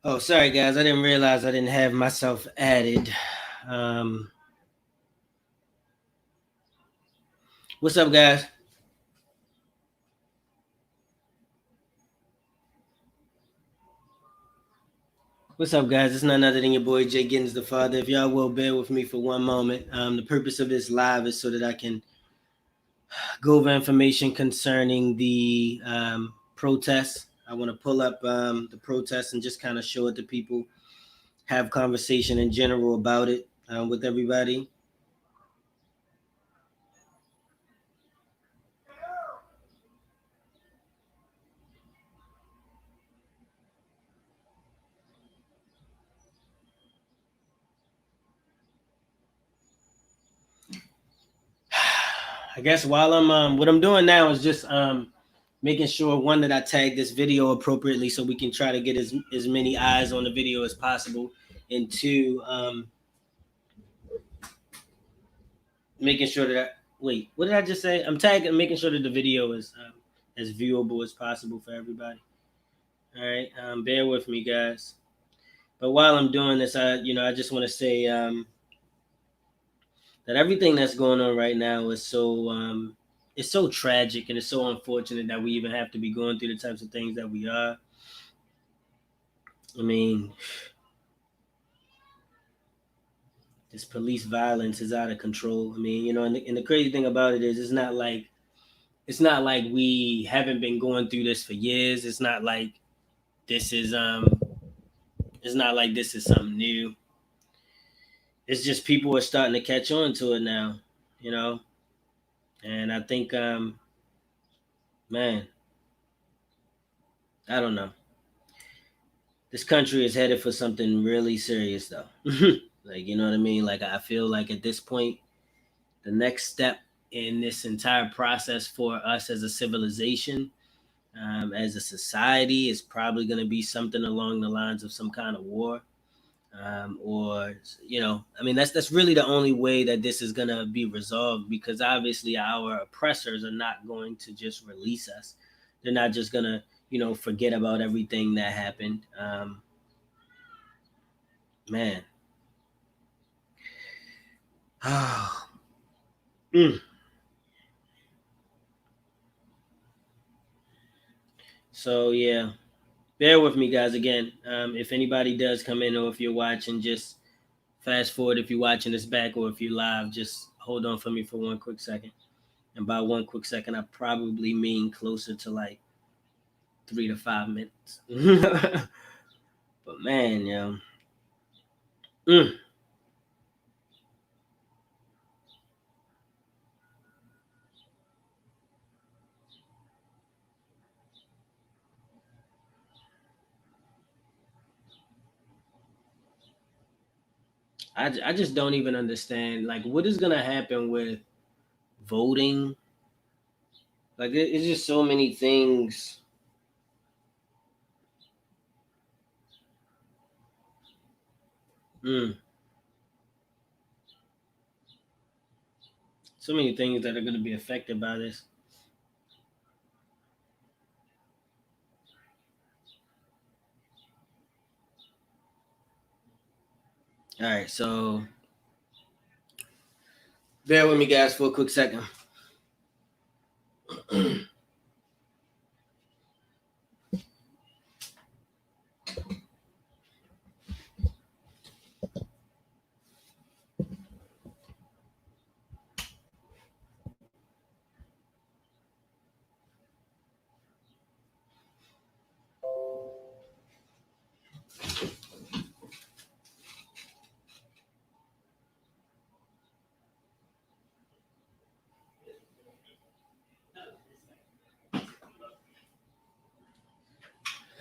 Oh, sorry guys, I didn't realize I didn't have myself added. What's up, guys? What's up, guys? It's none other than your boy JGiddins the Father. If y'all will bear with me for one moment, the purpose of this live is so that I can go over information concerning the protests. I want to pull up the protests and just kind of show it to people, have conversation in general about it with everybody. I guess while I'm what I'm doing now is just making sure, one, that I tag this video appropriately so we can try to get as many eyes on the video as possible, and two, making sure that wait, what did I just say? I'm tagging, making sure that the video is as viewable as possible for everybody. All right, bear with me, guys. But while I'm doing this, I just want to say that everything that's going on right now is it's so tragic, and it's so unfortunate that we even have to be going through the types of things that we are. I mean, this police violence is out of control. I mean, and the crazy thing about it is, it's not like we haven't been going through this for years. This is um it's not like this is something new. It's just people are starting to catch on to it now, you know. And I think man, I don't know. This country is headed for something really serious though. Like, you know what I mean? Like, I feel like at this point, the next step in this entire process for us as a civilization, as a society, is probably going to be something along the lines of some kind of war. Or I mean, that's really the only way that this is going to be resolved, because obviously our oppressors are not going to just release us. They're not just going to forget about everything that happened. Man. Mm. So yeah, bear with me, guys. Again, if anybody does come in, or if you're watching, just fast forward. If you're watching this back, or if you're live, just hold on for me for one quick second. And by one quick second, I probably mean closer to like 3 to 5 minutes. But man, mm, I just don't even understand, like, what is gonna happen with voting. Like, it's just so many things. Mm, so many things that are gonna be affected by this. All right, so bear with me, guys, for a quick second.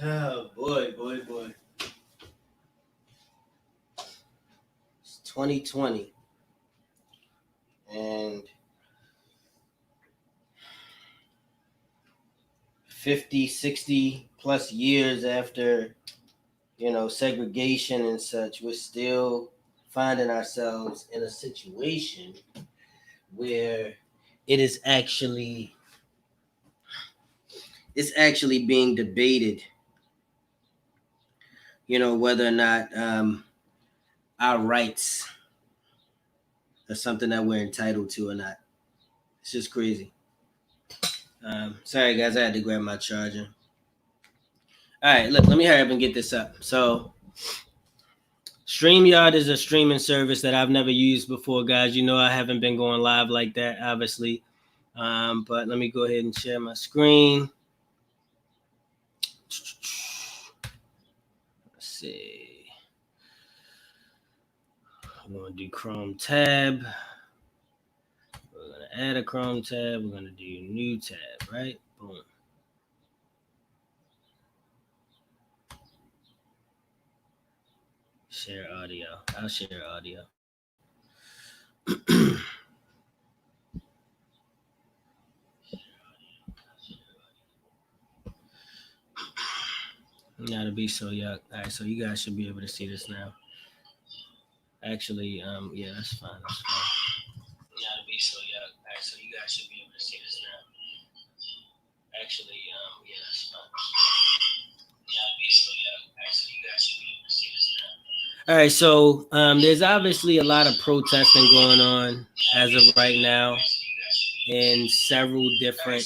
Oh boy, boy, boy. It's 2020, and 50, 60 plus years after, segregation and such, we're still finding ourselves in a situation where it is actually it's actually being debated whether or not our rights are something that we're entitled to or not. It's just crazy. Sorry guys, I had to grab my charger. All right, look, let me hurry up and get this up. So StreamYard is a streaming service that I've never used before, guys. I haven't been going live like that, obviously. But let me go ahead and share my screen. Let's see. I'm going to do Chrome tab. We're going to add a Chrome tab. We're going to do new tab, right? Boom. Share audio. I'll share audio. Not to be so yuck. All right, so you guys should be able to see this now. Actually, yeah, that's fine. That's fine. Not to be so yuck. All right, so you guys should be able to see this now. Actually, yeah, that's fine. Not to be so yuck. All right, so you guys should be able to see this now. All right, so there's obviously a lot of protesting going on as of right now in several different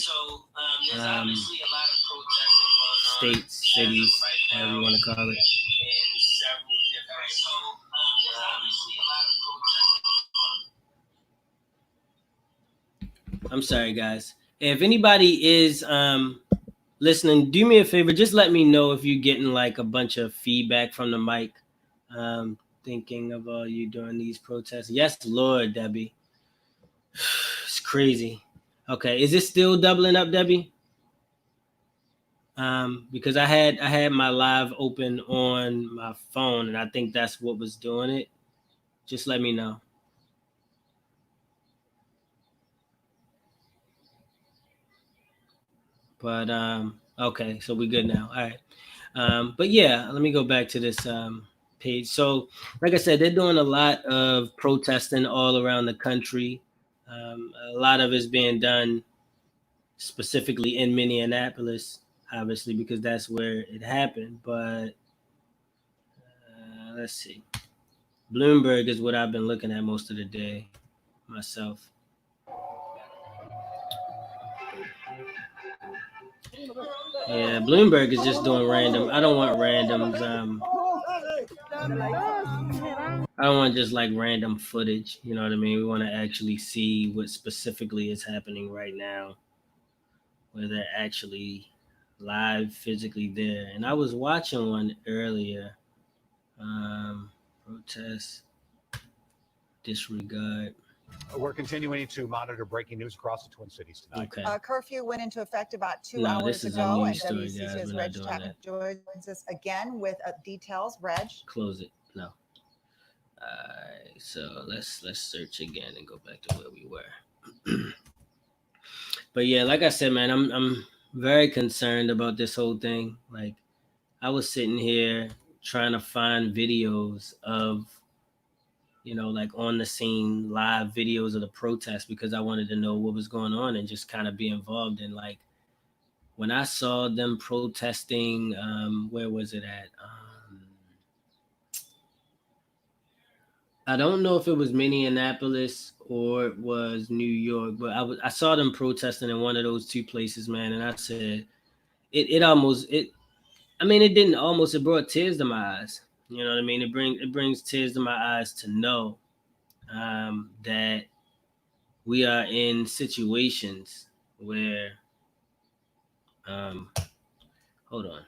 states, cities, whatever you want to call it. I'm sorry, guys. If anybody is listening, do me a favor. Just let me know if you're getting like a bunch of feedback from the mic. Thinking of all you during these protests. Yes, Lord, Debbie. It's crazy. Okay, is it still doubling up, Debbie? Because I had my live open on my phone, and I think that's what was doing it. Just let me know. But okay, so we're good now. All right. But yeah, let me go back to this page. So, like I said, they're doing a lot of protesting all around the country. A lot of it's being done specifically in Minneapolis, obviously, because that's where it happened. But let's see. Bloomberg is what I've been looking at most of the day myself. Yeah, Bloomberg is just doing random. I don't want randoms. I don't want just like random footage. You know what I mean? We want to actually see what specifically is happening right now, where they're actually live physically there. And I was watching one earlier. Protest, disregard. We're continuing to monitor breaking news across the Twin Cities tonight. Okay. Curfew went into effect about 2 hours ago, and WCC's Reg Chapman joins us again with details. Reg, close it. No. All right, so let's search again and go back to where we were. But yeah, like I said, man, I'm very concerned about this whole thing. Like, I was sitting here trying to find videos of, like on the scene, live videos of the protest, because I wanted to know what was going on and just kind of be involved in, like, when I saw them protesting, where was it at? I don't know if it was Minneapolis or it was New York, but I saw them protesting in one of those two places, man, and I said, it brought tears to my eyes. You know what I mean? It brings tears to my eyes to know that we are in situations where, hold on.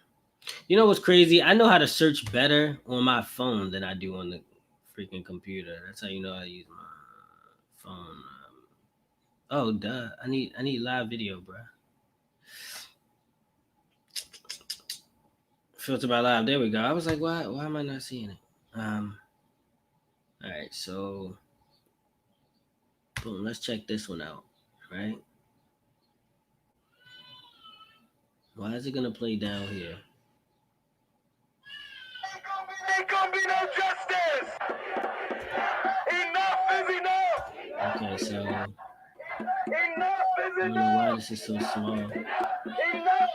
You know what's crazy? I know how to search better on my phone than I do on the freaking computer. That's how you know I use my phone. Oh, duh. I need live video, bro. Filter by live. There we go. I was like, why am I not seeing it? All right, so boom, let's check this one out, right? Why is it gonna play down here? There can be no justice. Enough is enough. Okay, so Enough is I don't know why this is so small. Enough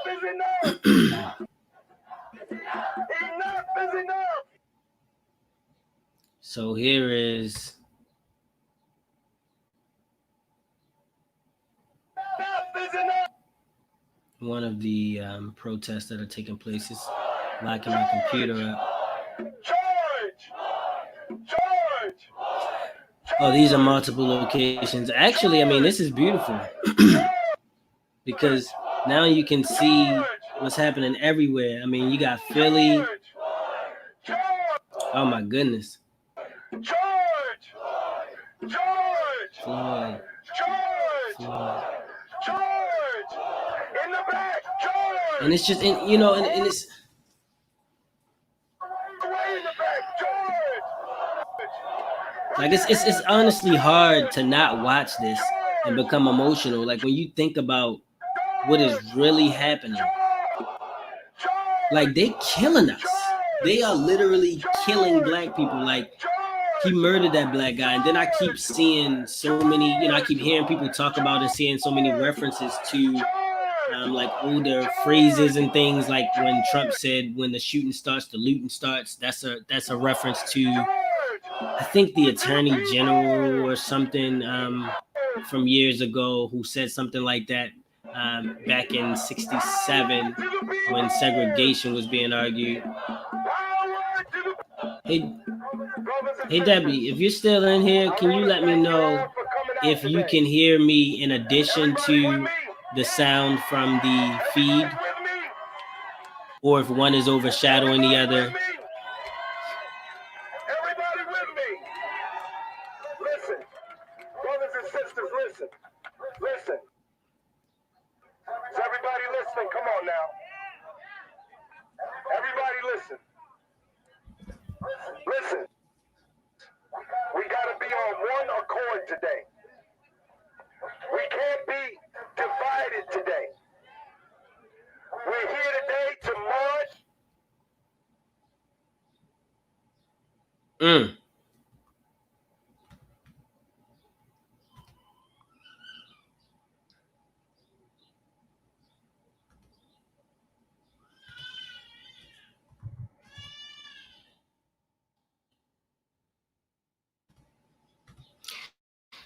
is enough. Enough is enough. So here is Enough is enough. one of the protests that are taking place. It's locking my computer up. George! George! Oh, these are multiple locations. Actually, I mean, this is beautiful because now you can see what's happening everywhere. I mean, you got Philly. George! Oh my goodness. George! George! Floyd. George! Floyd. George! In the back! George! And it's just, you know, and it's. Away in the back! George! Like it's honestly hard to not watch this and become emotional. Like when you think about what is really happening, like they killing us. They are literally killing black people. Like he murdered that black guy, and then I keep seeing so many. You know, I keep hearing people talk about and seeing so many references to like older phrases and things. Like when Trump said, "When the shooting starts, the looting starts." That's a reference to. I think the Attorney General or something from years ago who said something like that back in '67 when segregation was being argued. Hey Debbie, if you're still in here, can you let me know if you can hear me in addition to the sound from the feed, or if one is overshadowing the other? Everybody with me. Listen, brothers and sisters, listen. Listen. Is everybody listening? Come on now. Everybody listen. Listen. We got to be on one accord today. We can't be divided today. We're here today to march.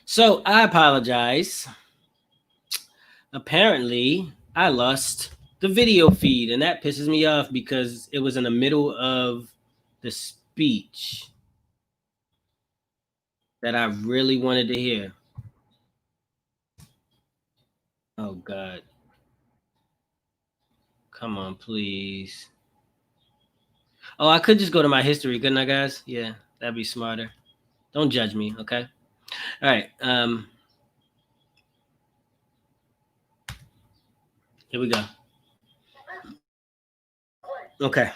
So I apologize. Apparently, I lost the video feed, and that pisses me off because it was in the middle of the speech that I really wanted to hear. Oh, God. Come on, please. Oh, I could just go to my history, couldn't I, guys? Yeah, that'd be smarter. Don't judge me, okay? All right. Here we go. Okay.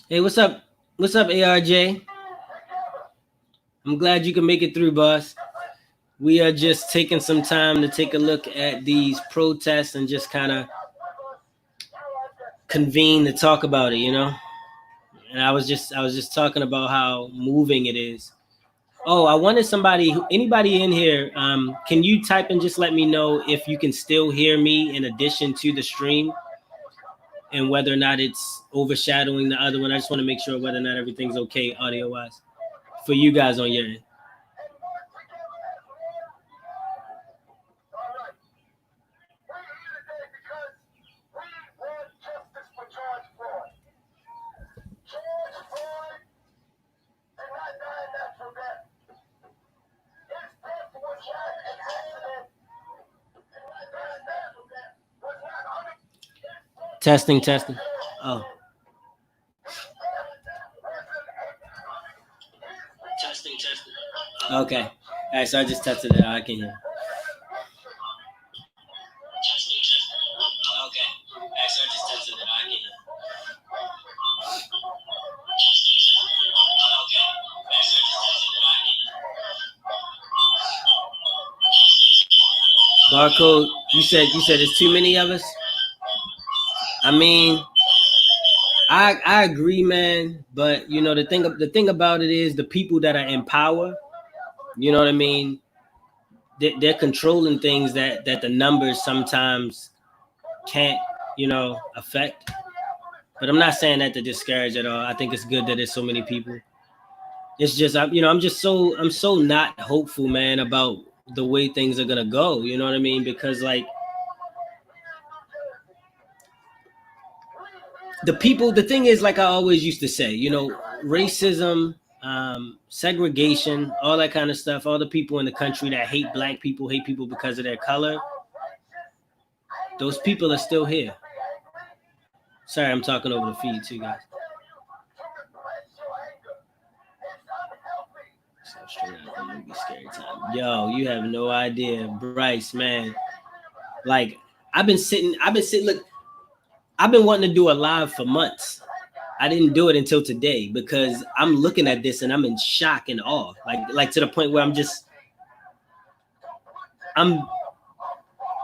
Hey, what's up? What's up, ARJ? I'm glad you can make it through, boss. We are just taking some time to take a look at these protests and just kind of convene to talk about it, you know? And I was just talking about how moving it is. Oh, I wanted anybody in here, can you type and just let me know if you can still hear me in addition to the stream and whether or not it's overshadowing the other one. I just want to make sure whether or not everything's okay audio-wise for you guys on your end. Testing. Oh. Testing. Okay. All right, so I just tested it out. I can hear. Okay. All right, so I just tested it out. I can hear. Barcode, you said it's too many of us? I mean, I agree, man. But you know, the thing about it is the people that are in power. You know what I mean? They're controlling things that the numbers sometimes can't, affect. But I'm not saying that to discourage at all. I think it's good that there's so many people. It's just I'm so not hopeful, man, about the way things are gonna go. You know what I mean? Because like the thing is, like I always used to say, racism, segregation, all that kind of stuff. All the people in the country that hate black people, hate people because of their color. Those people are still here. Sorry, I'm talking over the feed too, guys. Scary time. Yo, you have no idea, Bryce, man. Like I've been sitting. Look, I've been wanting to do a live for months. I didn't do it until today because I'm looking at this and I'm in shock and awe. Like to the point where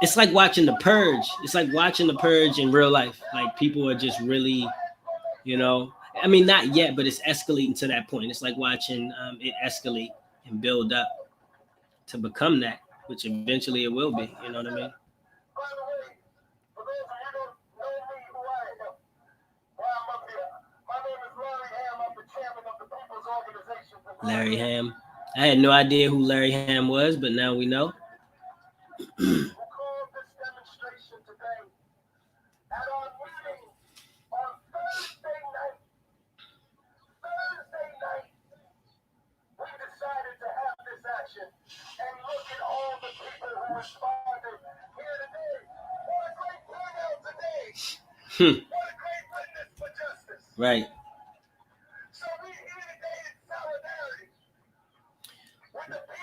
it's like watching The Purge. It's like watching The Purge in real life. Like people are just really, I mean, not yet, but it's escalating to that point. It's like watching it escalate and build up to become that, which eventually it will be. You know what I mean? Larry Ham. I had no idea who Larry Ham was, but now we know. Right.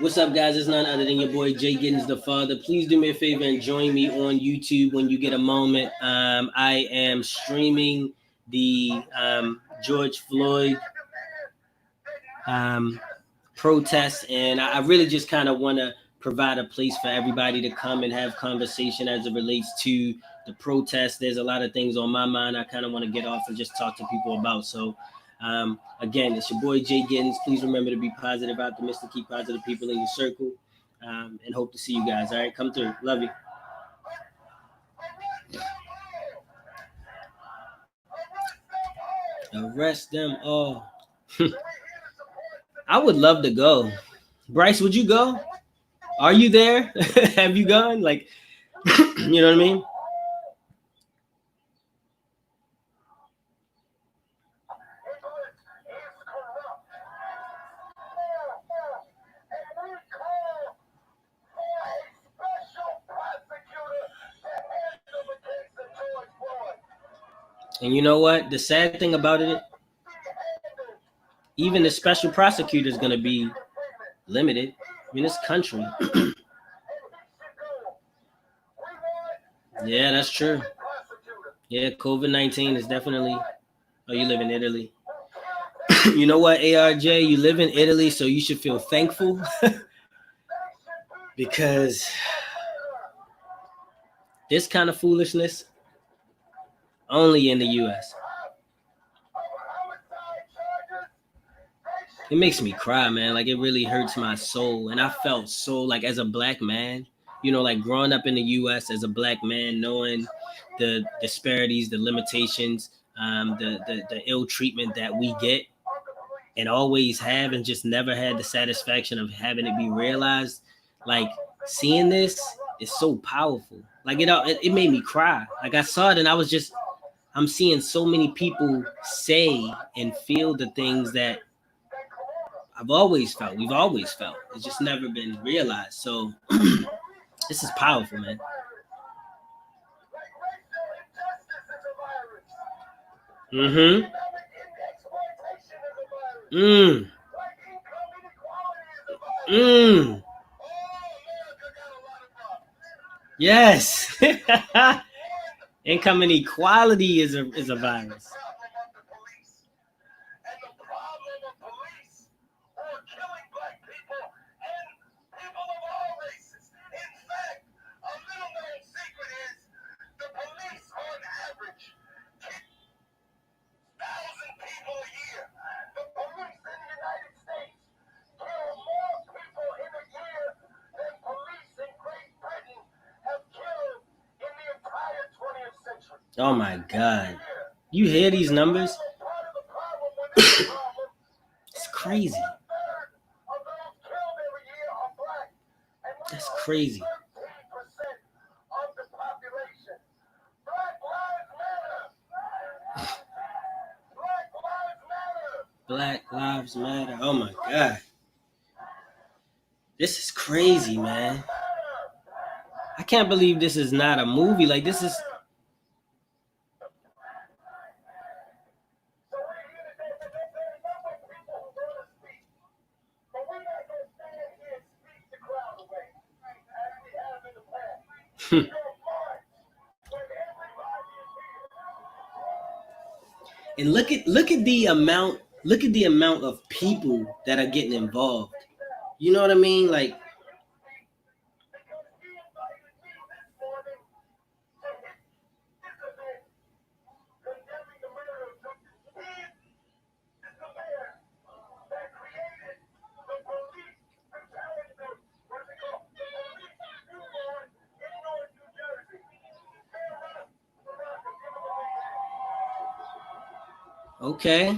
What's up, guys? It's none other than your boy JGiddins the Father. Please do me a favor and join me on YouTube when you get a moment. I am streaming the George Floyd protest, and I really just kind of want to provide a place for everybody to come and have conversation as it relates to the protest. There's a lot of things on my mind I kind of want to get off and just talk to people about. So again, it's your boy JGiddins. Please remember to be positive, optimistic, keep positive people in your circle, and hope to see you guys. All right, come through. Love you. Arrest them all. I would love to go. Bryce, would you go? Are you there? Have you gone? Like, you know what I mean? And you know what? The sad thing about it, even the special prosecutor is going to be limited. I mean, this country. Yeah, that's true. Yeah, COVID-19 is definitely. Oh, you live in Italy. You know what, ARJ? You live in Italy, so you should feel thankful because this kind of foolishness only in the U.S. It makes me cry, man. Like, it really hurts my soul. And I felt so, like, as a black man, like growing up in the U.S. as a black man, knowing the disparities, the limitations, the ill treatment that we get and always have, and just never had the satisfaction of having it be realized. Like, seeing this is so powerful. Like, it made me cry. Like, I saw it and I'm seeing so many people say and feel the things that we've always felt. It's just never been realized. So this is powerful, man. Mm-hmm. Yes. Income inequality is a virus. Oh my God. You hear these numbers? It's crazy. That's crazy. Black Lives Matter. Oh my God. This is crazy, man. I can't believe this is not a movie. Like, this is... And look at the amount of people that are getting involved. You know what I mean? Like, okay.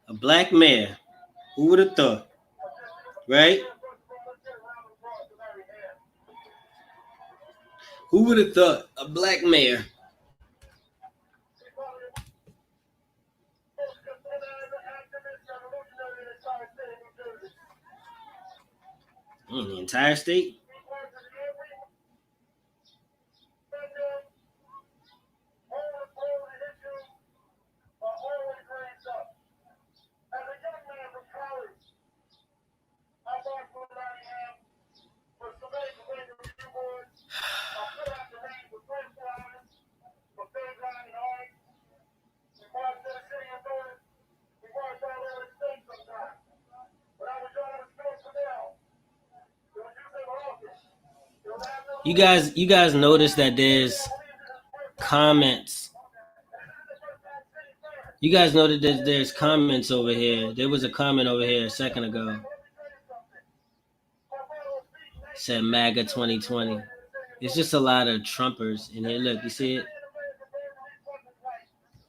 A black mayor. Who would have thought? Right? Who would have thought? A black mayor. In the entire state? You guys notice that there's comments. You guys noticed that there's comments over here. There was a comment over here a second ago. It said MAGA 2020. It's just a lot of Trumpers in here. Look, you see it?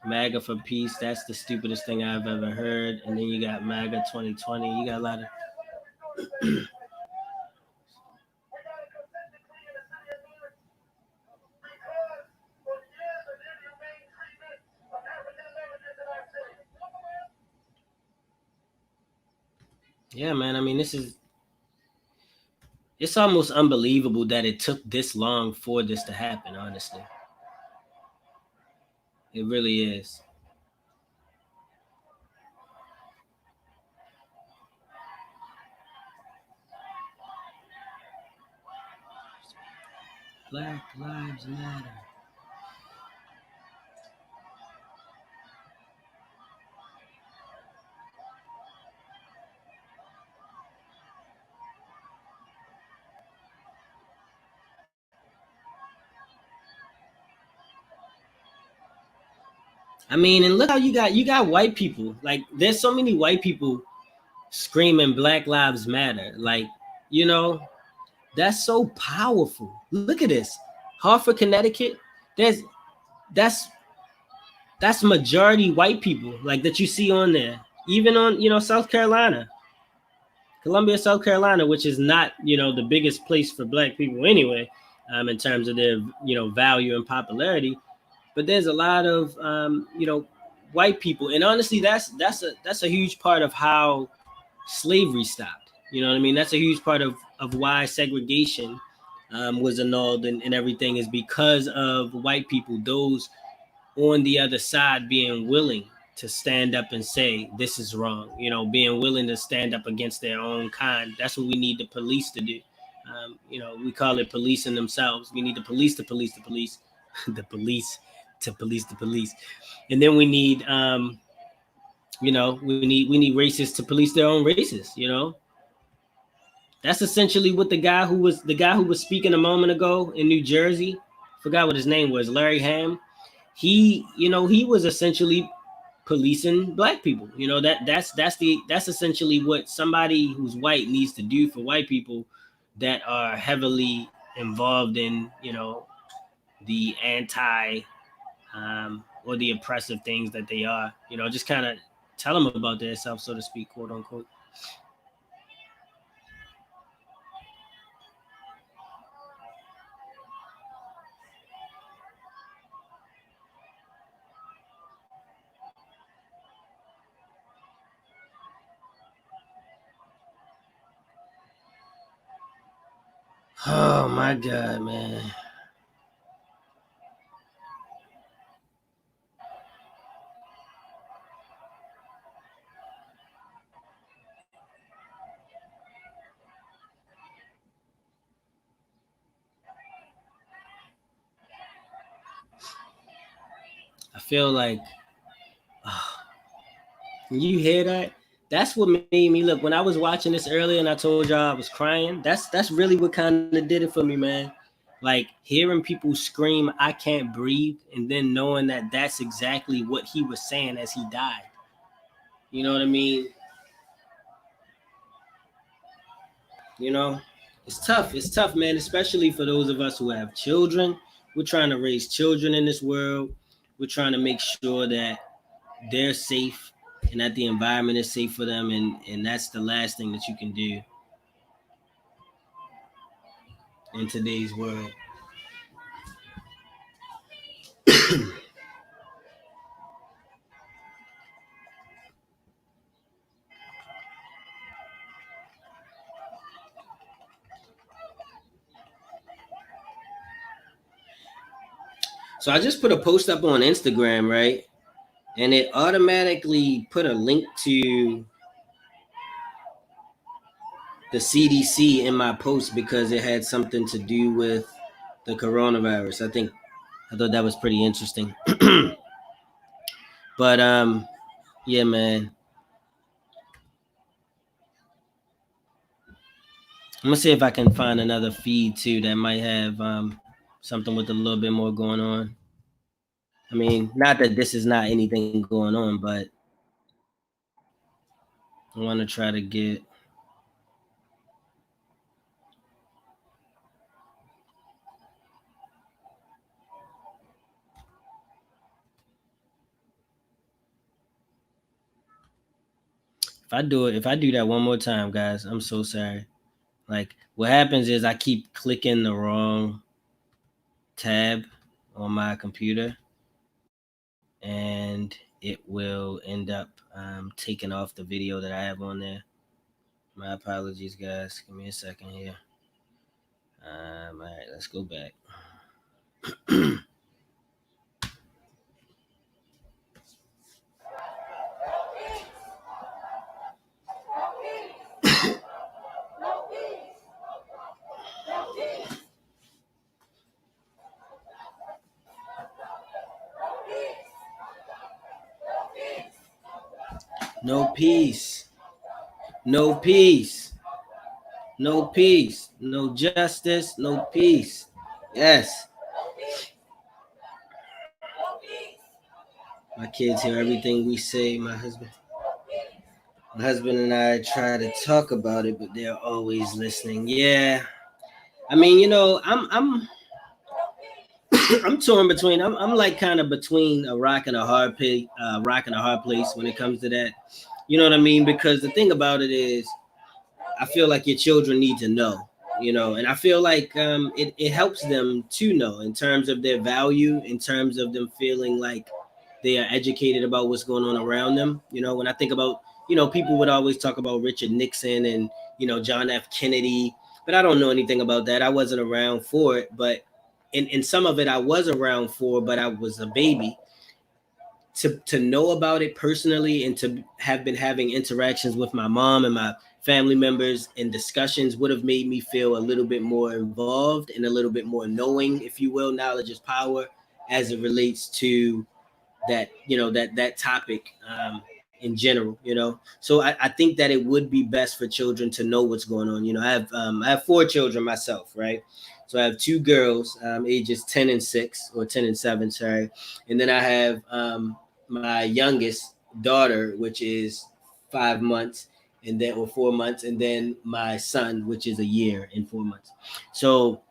MAGA for peace. That's the stupidest thing I've ever heard. And then you got MAGA 2020. You got a lot of... Yeah, man. I mean, it's almost unbelievable that it took this long for this to happen, honestly. It really is. Black Lives Matter. I mean, and look how you got white people. Like, there's so many white people screaming Black Lives Matter. Like, you know, that's so powerful. Look at this. Hartford, Connecticut. That's majority white people, like, that you see on there. Even on, South Carolina. Columbia, South Carolina, which is not, the biggest place for black people anyway, in terms of their, value and popularity. But there's a lot of, white people. And honestly, that's a huge part of how slavery stopped. You know what I mean? That's a huge part of why segregation was annulled and everything, is because of white people, those on the other side being willing to stand up and say, this is wrong, being willing to stand up against their own kind. That's what we need the police to do. We call it policing themselves. We need the police to police the police, the police to police the police. And then we need, we need racists to police their own races, That's essentially what the guy who was speaking a moment ago in New Jersey, forgot what his name was, Larry Ham. He was essentially policing black people. That's essentially what somebody who's white needs to do for white people that are heavily involved in, the anti or the oppressive things that they are, just kind of tell them about themselves, so to speak, quote unquote. Oh my God, man. I feel like when you hear that, that's what made me look. When I was watching this earlier and I told y'all I was crying, that's really what kind of did it for me, man. Like hearing people scream, "I can't breathe," and then knowing that that's exactly what he was saying as he died. You know what I mean? It's tough. It's tough, man, especially for those of us who have children. We're trying to raise children in this world. We're trying to make sure that they're safe and that the environment is safe for them. And that's the last thing that you can do in today's world. So I just put a post up on Instagram, right? And it automatically put a link to the CDC in my post because it had something to do with the coronavirus. I thought that was pretty interesting. But yeah, man. I'm gonna see if I can find another feed too that might have something with a little bit more going on. I mean, not that this is not anything going on, but I want to try to get. If I do that one more time, guys, I'm so sorry. Like what happens is I keep clicking the wrong tab on my computer and it will end up taking off the video that I have on there. My apologies, guys. Give me a second here. All right, let's go back. No peace. No peace. No peace. No justice. No peace. Yes. My kids hear everything we say. My husband and I try to talk about it, but they're always listening. Yeah. I mean, I'm I'm torn between. I'm like kind of between a rock and a hard place. When it comes to that. You know what I mean? Because the thing about it is, I feel like your children need to know. And I feel like it helps them to know in terms of their value, in terms of them feeling like they are educated about what's going on around them. When I think about, people would always talk about Richard Nixon and, John F. Kennedy, but I don't know anything about that. I wasn't around for it, but in some of it I was around for, but I was a baby. To know about it personally and to have been having interactions with my mom and my family members and discussions would have made me feel a little bit more involved and a little bit more knowing, if you will. Knowledge is power as it relates to that, that topic in general, So I think that it would be best for children to know what's going on. I have 4 children myself, right? So I have 2 girls, ages 10 and 6 or 10 and 7, sorry. And then I have my youngest daughter, which is 5 months or 4 months, and then my son, which is a year and 4 months. So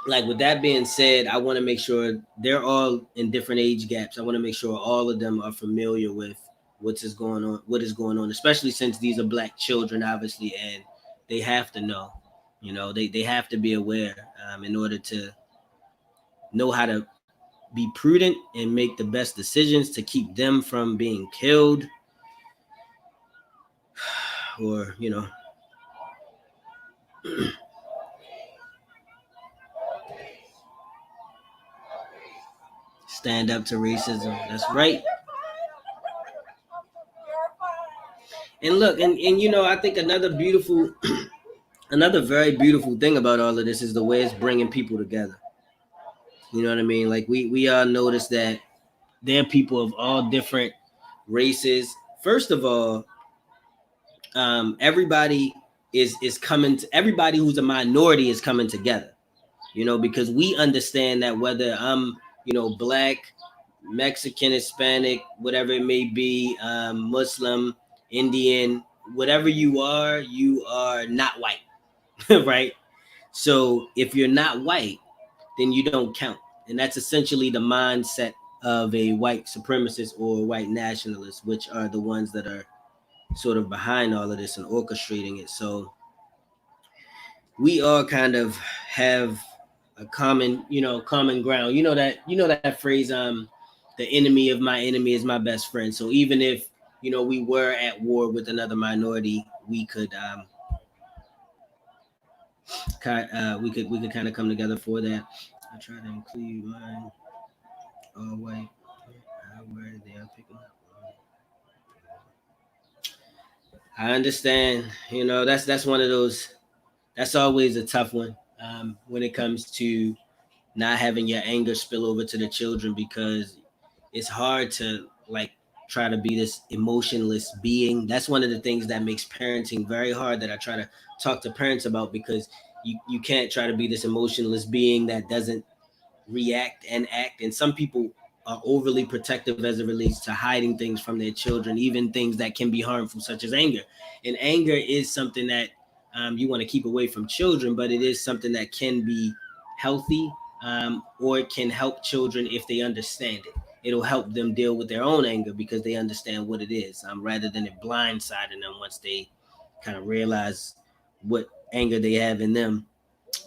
like with that being said, I want to make sure they're all in different age gaps. I want to make sure all of them are familiar with what is going on, especially since these are black children, obviously, and they have to know. You know, they have to be aware in order to know how to be prudent and make the best decisions to keep them from being killed or, you know, stand up to racism. That's right. And look, and you know, I think another very beautiful thing about all of this is the way it's bringing people together. You know what I mean? Like we all notice that there are people of all different races. First of all, everybody is coming to, everybody who's a minority is coming together. You know, because we understand that whether I'm, you know, black, Mexican, Hispanic, whatever it may be, Muslim, Indian, whatever you are not white, right? So if you're not white, then you don't count. And that's essentially the mindset of a white supremacist or white nationalist, which are the ones that are sort of behind all of this and orchestrating it. So we all kind of have a common, you know, common ground. You know that phrase, the enemy of my enemy is my best friend. So even if, you know, we were at war with another minority, we could we could kind of come together for that. I try to include mine all white. Where they are picking up. I understand. You know, that's one of those. That's always a tough one when it comes to not having your anger spill over to the children, because it's hard to like try to be this emotionless being. That's one of the things that makes parenting very hard, that I try to talk to parents about, because you can't try to be this emotionless being that doesn't react and act. And some people are overly protective as it relates to hiding things from their children, even things that can be harmful, such as anger. And anger is something that you want to keep away from children, but it is something that can be healthy, or it can help children if they understand it. It'll help them deal with their own anger because they understand what it is, rather than it blindsiding them once they kind of realize what anger they have in them.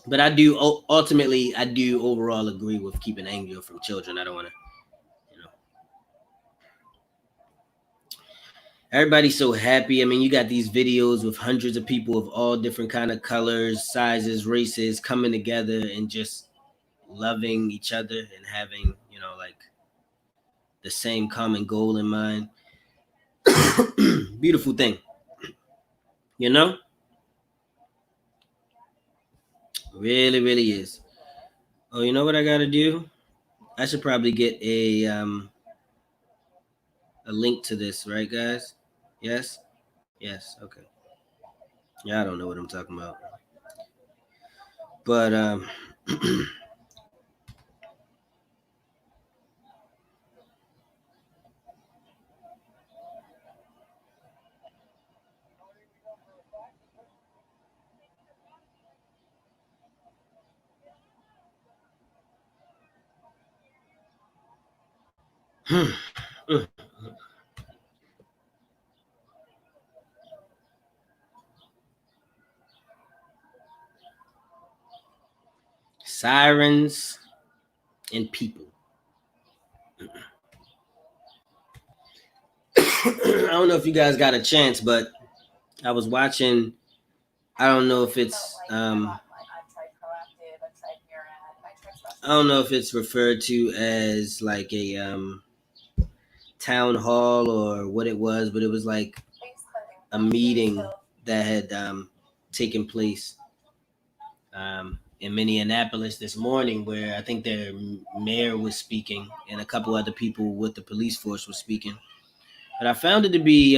But ultimately, I do overall agree with keeping anger from children. I don't want to, you know. Everybody's so happy. I mean, you got these videos with hundreds of people of all different kind of colors, sizes, races coming together and just loving each other and having, you know, like the same common goal in mind. Beautiful thing, you know? Really, really is. Oh, you know what I got to do? I should probably get a link to this, right, guys? Yes? Yes, okay. Yeah, I don't know what I'm talking about. But sirens and people. I don't know if you guys got a chance, but I was watching. I don't know if it's I don't know if it's referred to as like a town hall or what it was, but it was like a meeting that had taken place in Minneapolis this morning, where I think their mayor was speaking and a couple other people with the police force was speaking. But I found it to be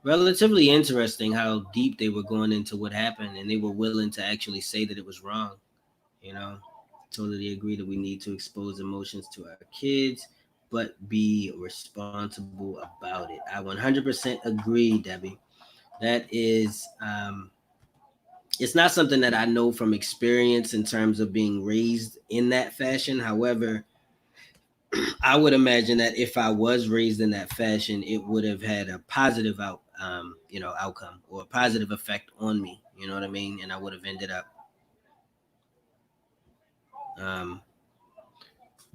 relatively interesting how deep they were going into what happened, and they were willing to actually say that it was wrong. You know, totally agree that we need to expose emotions to our kids, but be responsible about it. I 100% agree, Debbie. That is it's not something that I know from experience in terms of being raised in that fashion. However, I would imagine that if I was raised in that fashion, it would have had a positive outcome or a positive effect on me. You know what I mean? And I would have ended up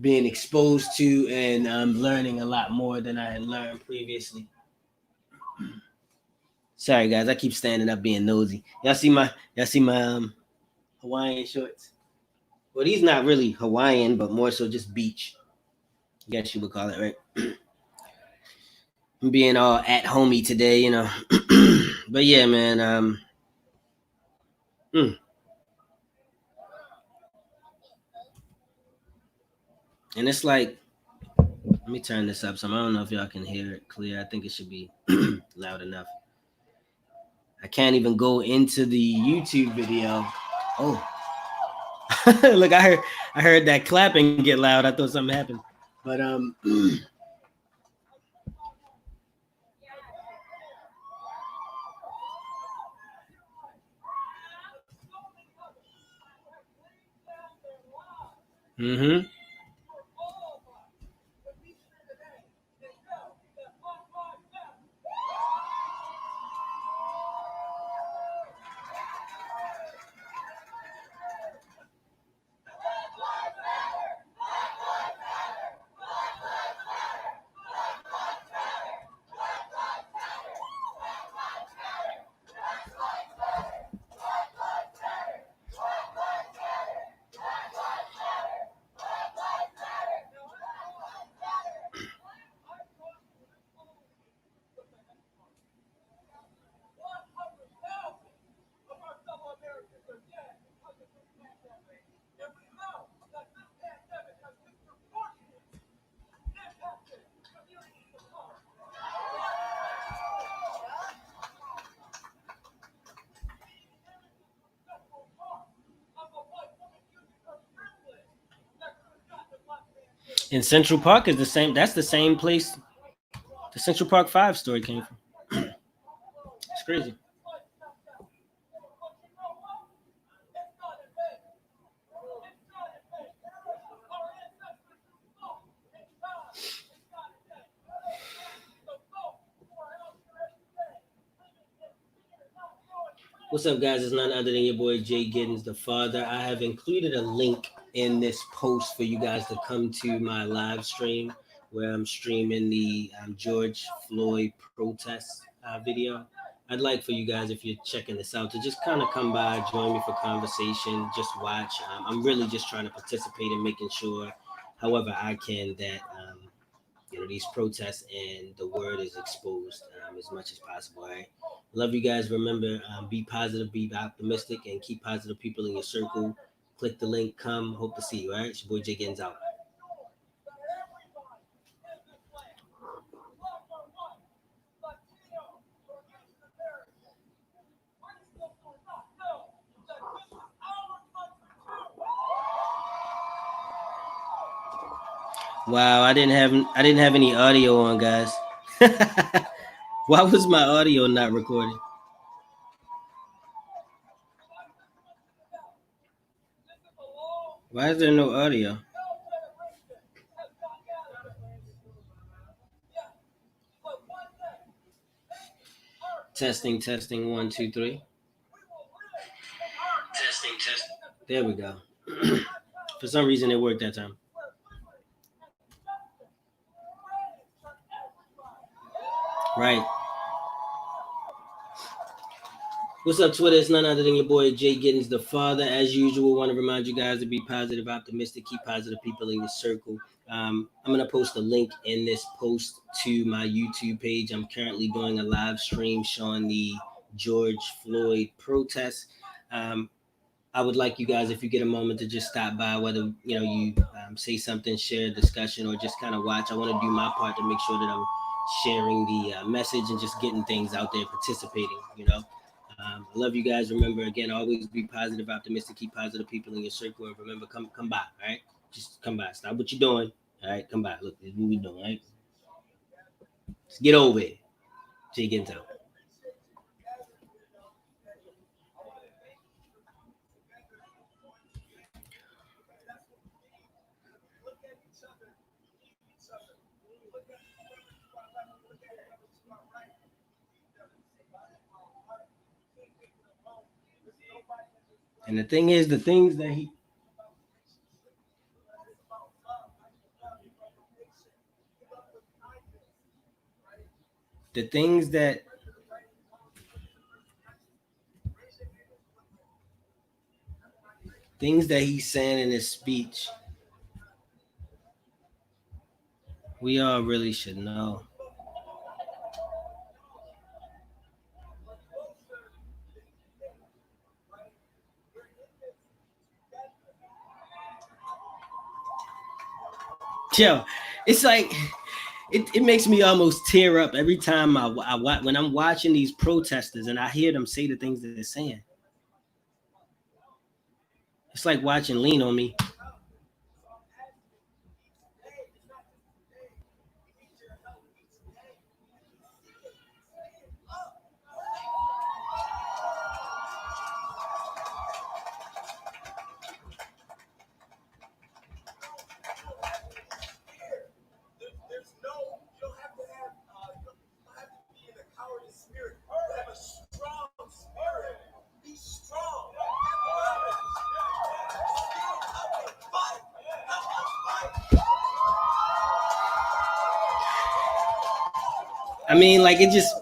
being exposed to and learning a lot more than I had learned previously. Sorry guys, I keep standing up being nosy. Y'all see my Hawaiian shorts? Well, these not really Hawaiian, but more so just beach. I guess you would call it, right? I'm being all at homey today, you know. But yeah, man. And it's like, let me turn this up some. I don't know if y'all can hear it clear. I think it should be loud enough. I can't even go into the YouTube video. Oh, look, I heard that clapping get loud. I thought something happened, but mm-hmm. And Central Park is the same. That's the same place the Central Park 5 story came from. It's crazy. What's up, guys? It's none other than your boy JGiddins, the father. I have included a link in this post for you guys to come to my live stream where I'm streaming the George Floyd protest video. I'd like for you guys, if you're checking this out, to just kind of come by, join me for conversation, just watch. I'm really just trying to participate in making sure, however I can, that these protests and the word is exposed as much as possible. All right. Love you guys. Remember, be positive, be optimistic, and keep positive people in your circle. Click the link. Come. Hope to see you. All right. It's your boy JGiddins out. Wow, I didn't have any audio on, guys. Why was my audio not recording? Why is there no audio? Testing, 1, 2, 3. Testing. There we go. For some reason, it worked that time. Right. What's up, Twitter? It's none other than your boy JGiddins, the father. As usual, want to remind you guys to be positive, optimistic, keep positive people in your circle. I'm going to post a link in this post to my YouTube page. I'm currently doing a live stream showing the George Floyd protest. I would like you guys, if you get a moment, to just stop by, whether you say something, share a discussion, or just kind of watch. I want to do my part to make sure that I'm sharing the message and just getting things out there, participating. I love you guys. Remember, again, always be positive, optimistic, keep positive people in your circle, and remember, come by. All right, just come by. Stop what you're doing. All right, come by. Look, this is what we doing. All right, let's get over it. JGiddins out. And the thing is, the things that he he's saying in his speech, we all really should know. Yo, it's like it makes me almost tear up every time when I'm watching these protesters and I hear them say the things that they're saying. It's like watching Lean on Me. I mean, like, it just.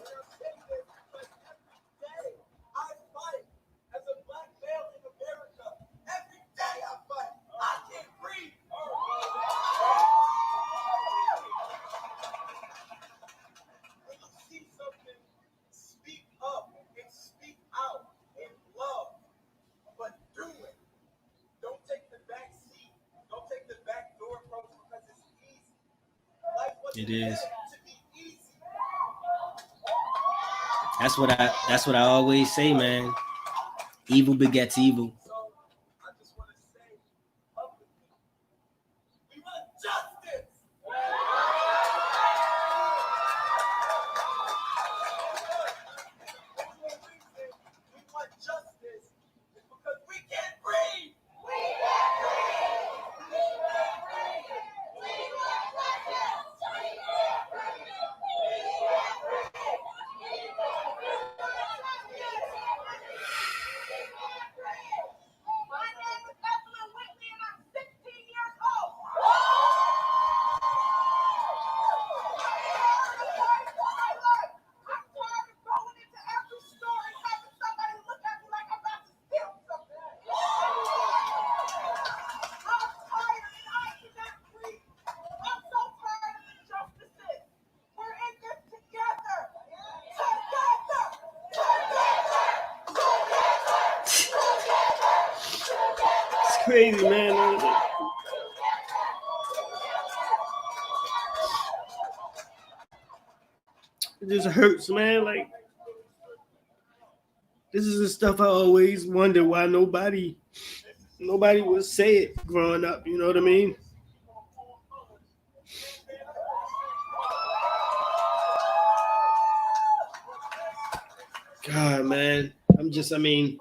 It is. That's what I always say, man. Evil begets evil. Crazy, man. It just hurts, man. Like, this is the stuff I always wonder why nobody would say it growing up. You know what I mean? God, man. I mean.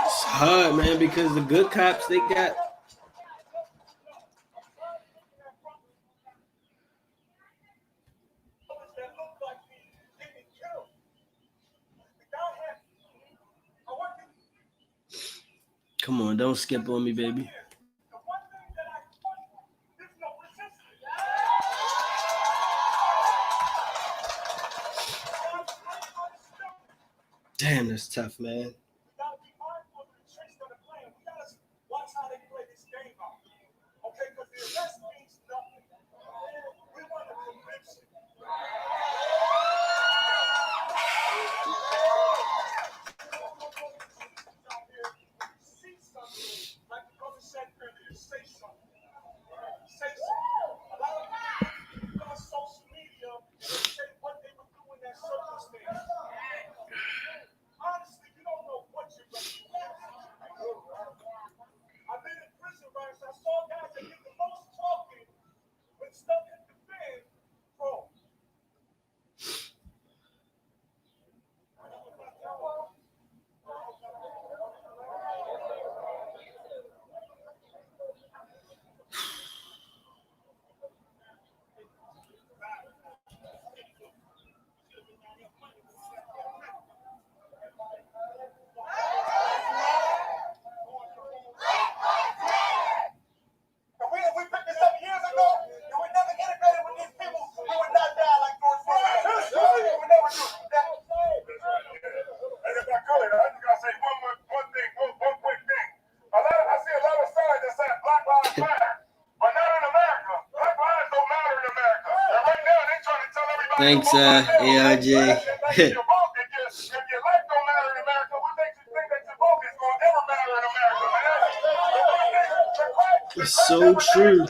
It's hard, man, because the good cops, they got. Come on, don't skip on me, baby. Damn, that's tough, man. Thanks, ARJ. It's so true.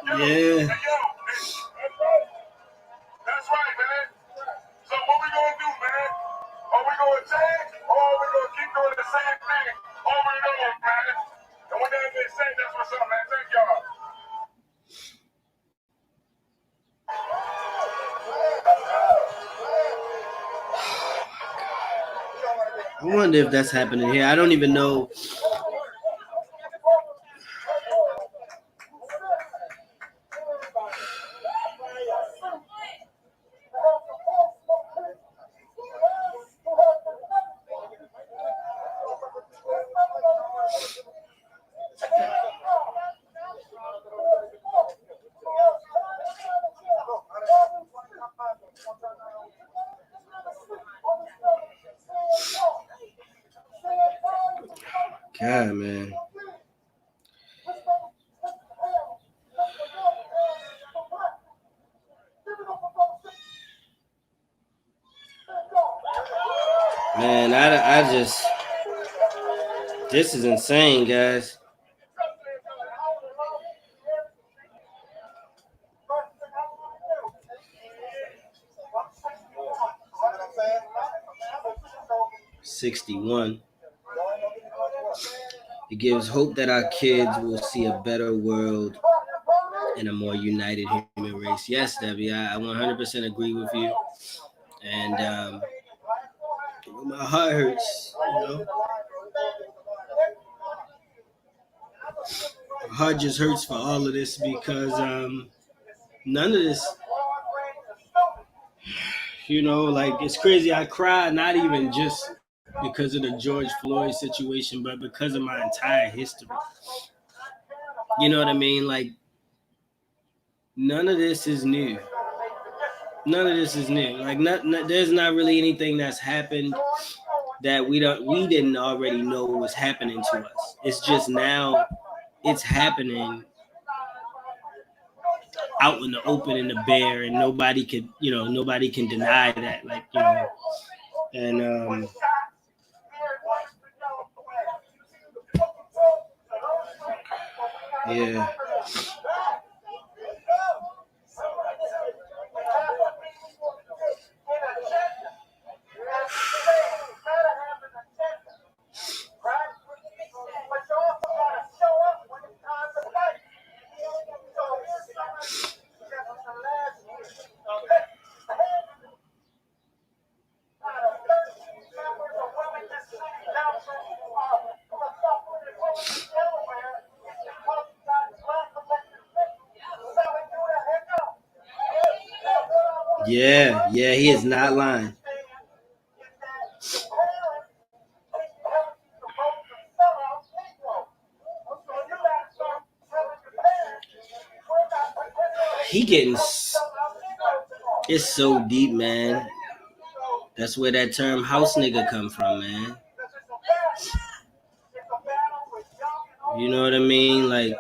Yeah. That's right, man. So what we gonna do, man? Are we gonna change, or are we gonna keep doing the same thing over and over, man? And when that being said, that's what's up, man. Thank y'all. I wonder if that's happening here. I don't even know. God, man. Man, I just, this is insane, guys. $61. It gives hope that our kids will see a better world and a more united human race. Yes, Debbie, I 100% agree with you. And my heart hurts, you know. My heart just hurts for all of this because none of this, you know, like, it's crazy. I cry not even just because of the George Floyd situation, but because of my entire history. You know what I mean? Like, none of this is new. None of this is new. Like, there's not really anything that's happened that we didn't already know was happening to us. It's just now it's happening out in the open in the bare, and nobody can deny that. Like, you know, and yeah. Yeah, he is not lying. He getting, it's so deep, man. That's where that term house nigga come from, man. You know what I mean? Like,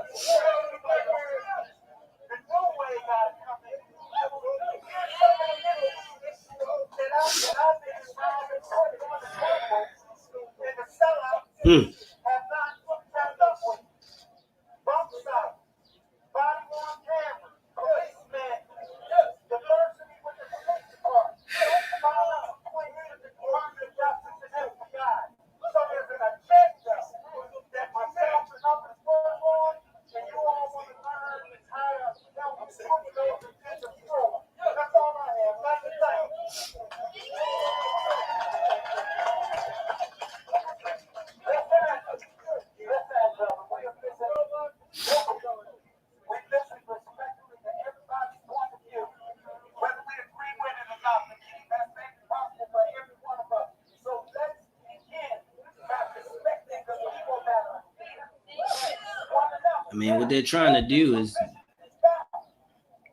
I mean, what they're trying to do is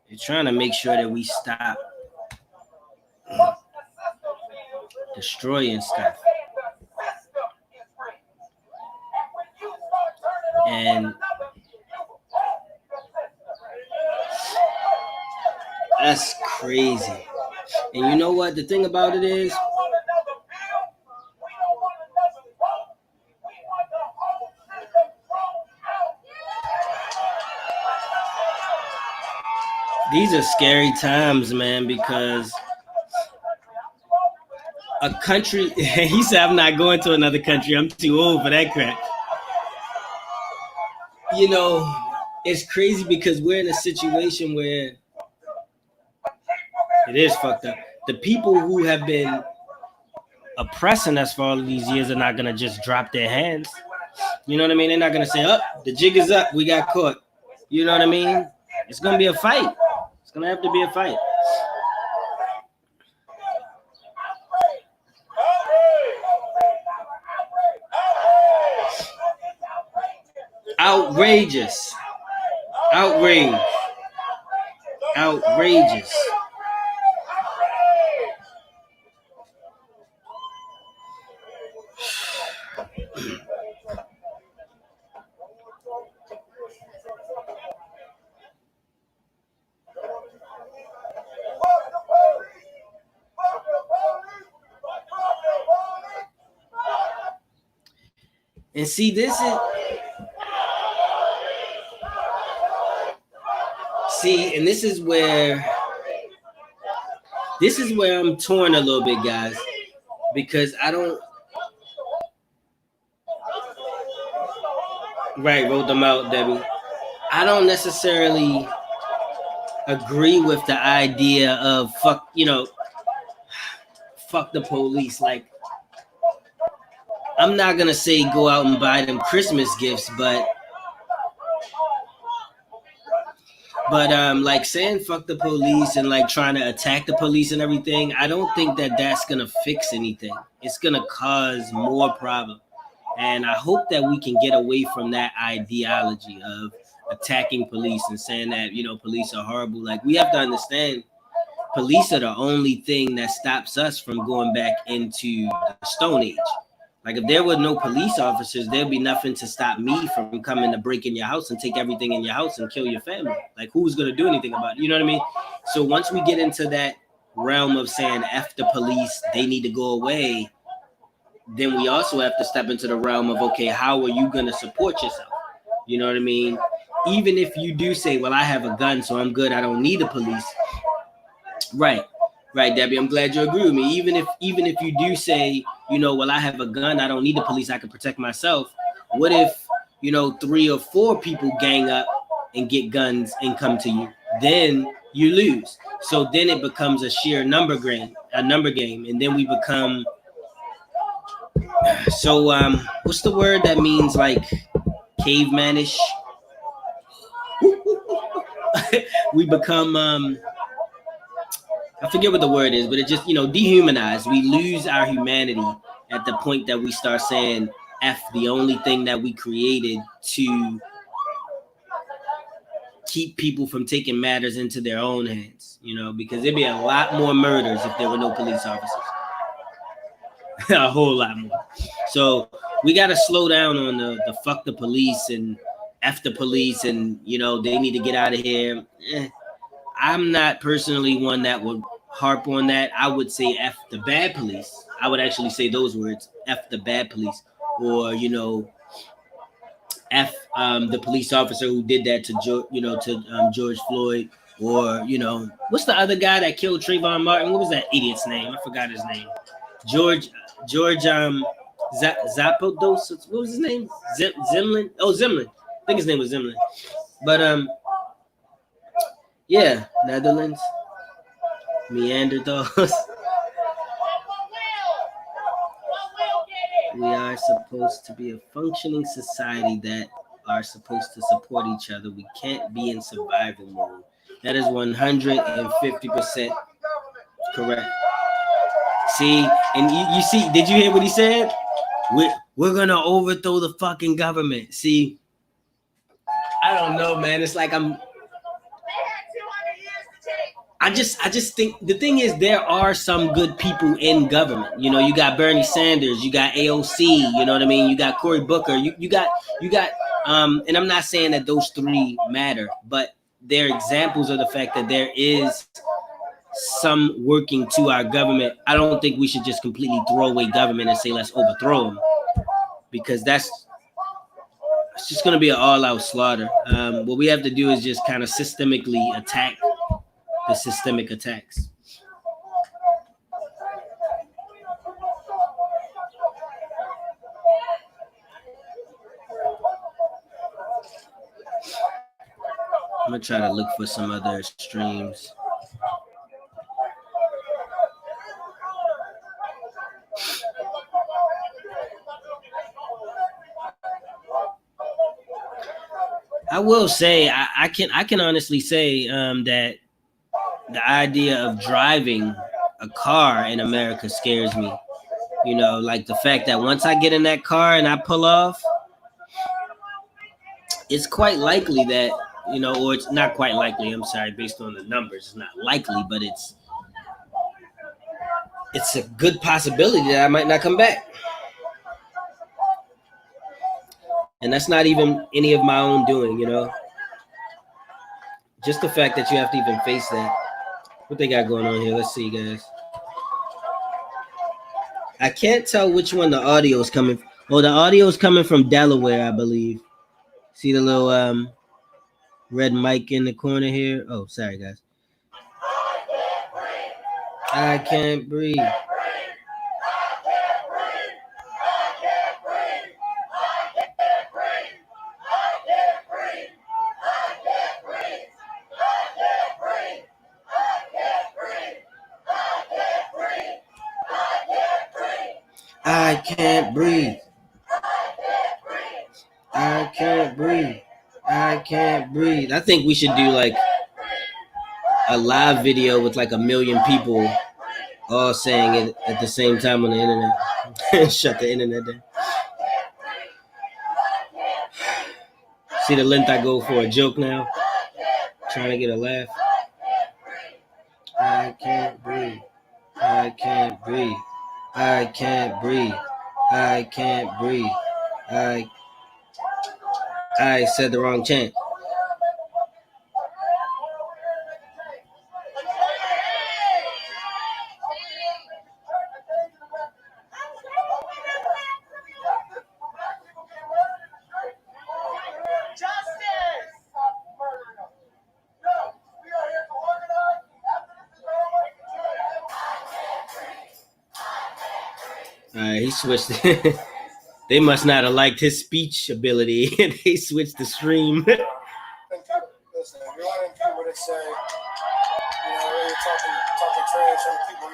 they're trying to make sure that we stop destroying stuff. And that's crazy. And you know what? The thing about it is, these are scary times, man, because a country, he said, I'm not going to another country. I'm too old for that crap. You know, it's crazy because we're in a situation where it is fucked up. The people who have been oppressing us for all of these years are not going to just drop their hands. You know what I mean? They're not going to say, oh, the jig is up. We got caught. You know what I mean? It's going to be a fight. It's going to have to be a fight. Outrageous. Outrage. Outrageous. And see, this is where I'm torn a little bit, guys, because I don't wrote them out, Debbie. I don't necessarily agree with the idea of fuck the police. Like, I'm not gonna say go out and buy them Christmas gifts, but like saying fuck the police and like trying to attack the police and everything, I don't think that that's gonna fix anything. It's gonna cause more problems. And I hope that we can get away from that ideology of attacking police and saying that, police are horrible. Like, we have to understand, police are the only thing that stops us from going back into the Stone Age. Like, if there were no police officers, there'd be nothing to stop me from coming to break in your house and take everything in your house and kill your family. Like, who's going to do anything about it? You know what I mean? So once we get into that realm of saying F the police, they need to go away, then we also have to step into the realm of, okay, how are you going to support yourself? You know what I mean? Even if you do say, well, I have a gun, so I'm good, I don't need the police. Right, Debbie, I'm glad you agree with me. Even if you do say, well, I have a gun, I don't need the police, I can protect myself. What if, 3 or 4 people gang up and get guns and come to you? Then you lose. So then it becomes a sheer number game, and then we become. So what's the word that means like cavemanish? We become I forget what the word is, but it just, dehumanized. We lose our humanity at the point that we start saying F the only thing that we created to keep people from taking matters into their own hands, because there'd be a lot more murders if there were no police officers. a whole lot more. So we got to slow down on the fuck the police and F the police and, you know, they need to get out of here. I'm not personally one that would harp on that. I would say F the bad police. I would actually say those words, F the bad police. Or, you know, F the police officer who did that to George Floyd. Or, you know, what's the other guy that killed Trayvon Martin? What was that idiot's name? I forgot his name. George Zapados. What was his name? Zimlin. Oh, Zimlin. I think his name was Zimlin. But yeah, Netherlands, Neanderthals. We are supposed to be a functioning society that are supposed to support each other. We can't be in survival mode. That is 150% correct. See, and you see, did you hear what he said? We're gonna overthrow the fucking government. See, I don't know, man. It's like I just think the thing is there are some good people in government. You know, you got Bernie Sanders, you got AOC, you know what I mean? You got Cory Booker, you got and I'm not saying that those three matter, but they're examples of the fact that there is some working to our government. I don't think we should just completely throw away government and say let's overthrow them, because it's just going to be an all-out slaughter. What we have to do is just kind of systemically attack the systemic attacks. I'm gonna try to look for some other streams. I will say I can honestly say that the idea of driving a car in America scares me. You know, like the fact that once I get in that car and I pull off, it's quite likely that, you know, or it's not quite likely, I'm sorry, based on the numbers, it's not likely, but it's a good possibility that I might not come back. And that's not even any of my own doing, you know. Just the fact that you have to even face that. What they got going on here? Let's see, guys. I can't tell which one the audio is coming from. Oh, the audio is coming from Delaware, I believe. See the little red mic in the corner here? Oh, sorry, guys. I can't breathe. I can't breathe. I can't breathe. I can't breathe. I think we should do like a live video with like 1 million people all saying it at the same time on the internet. Shut the internet down. See the length I go for a joke now? Trying to get a laugh. I can't breathe. I can't breathe. I can't breathe. I can't breathe. I said the wrong chant. He switched. They must not have liked his speech ability. They switched the stream. Listen, if you're letting people that say, you know, you're talking trash on people.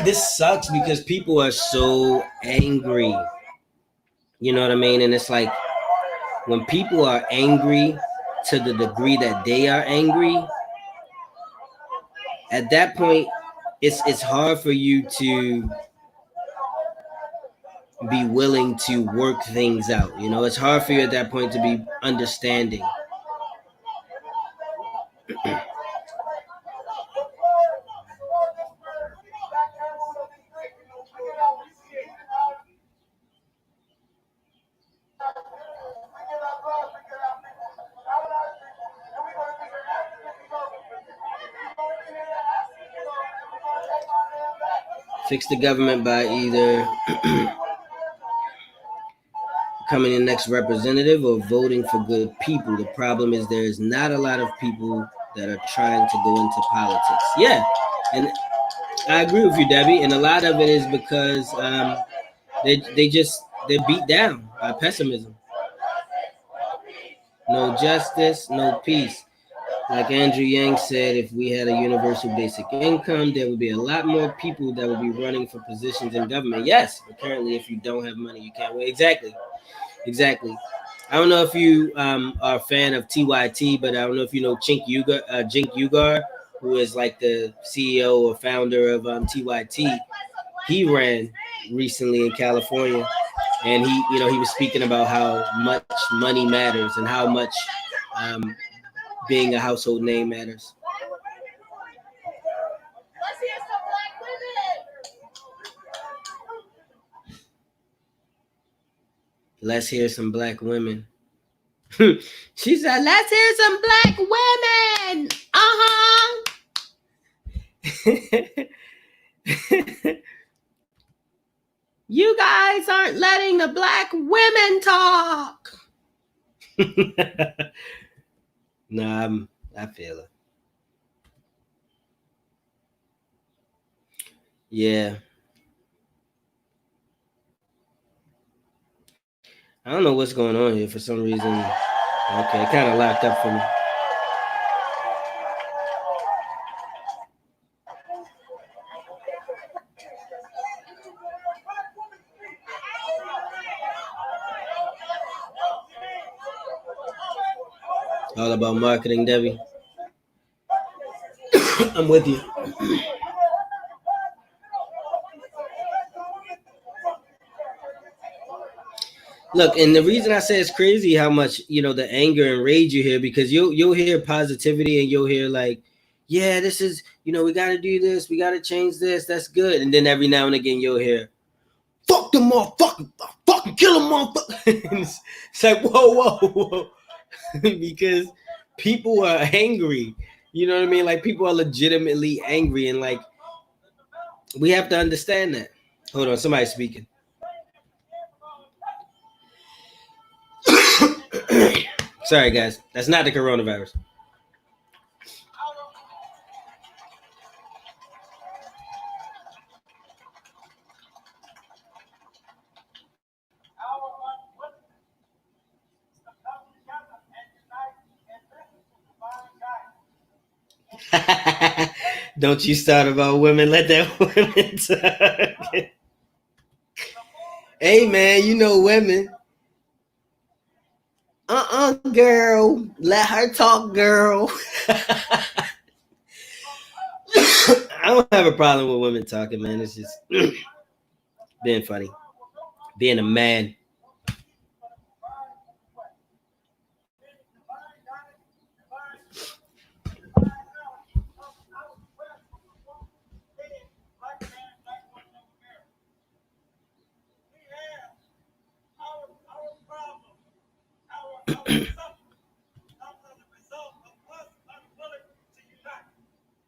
This sucks because people are so angry. You know what I mean? And it's like when people are angry to the degree that they are angry, at that point, it's hard for you to be willing to work things out. You know, it's hard for you at that point to be understanding. Fix the government by either becoming the next representative or voting for good people. The problem is there is not a lot of people that are trying to go into politics. Yeah, and I agree with you, Debbie. And a lot of it is because they're beat down by pessimism. No justice, no peace. Like Andrew Yang said, if we had a universal basic income, there would be a lot more people that would be running for positions in government. Yes, but currently, if you don't have money, you can't win. Exactly. I don't know if you are a fan of TYT, but I don't know if you know Jink Ugar, who is like the CEO or founder of TYT. He ran recently in California, and he was speaking about how much money matters and how much um, being a household name matters. Let's hear some black women. She said, let's hear some black women. You guys aren't letting the black women talk. No, I feel it. Yeah. I don't know what's going on here for some reason. Okay, it kind of locked up for me. All about marketing, Debbie. I'm with you. Look, and the reason I say it's crazy how much the anger and rage you hear, because you'll hear positivity and you'll hear like, yeah, this is we got to do this, we got to change this, that's good, and then every now and again you'll hear, fuck them motherfuckers, fucking kill them motherfuckers. It's like whoa, because people are angry. You know what I mean? Like people are legitimately angry, and like we have to understand that. Hold on, somebody's speaking. Sorry, guys. That's not the coronavirus. Don't you start about women. Let that women talk. Hey, man, women. Girl. Let her talk, girl. I don't have a problem with women talking, man. It's just being funny. Being a man.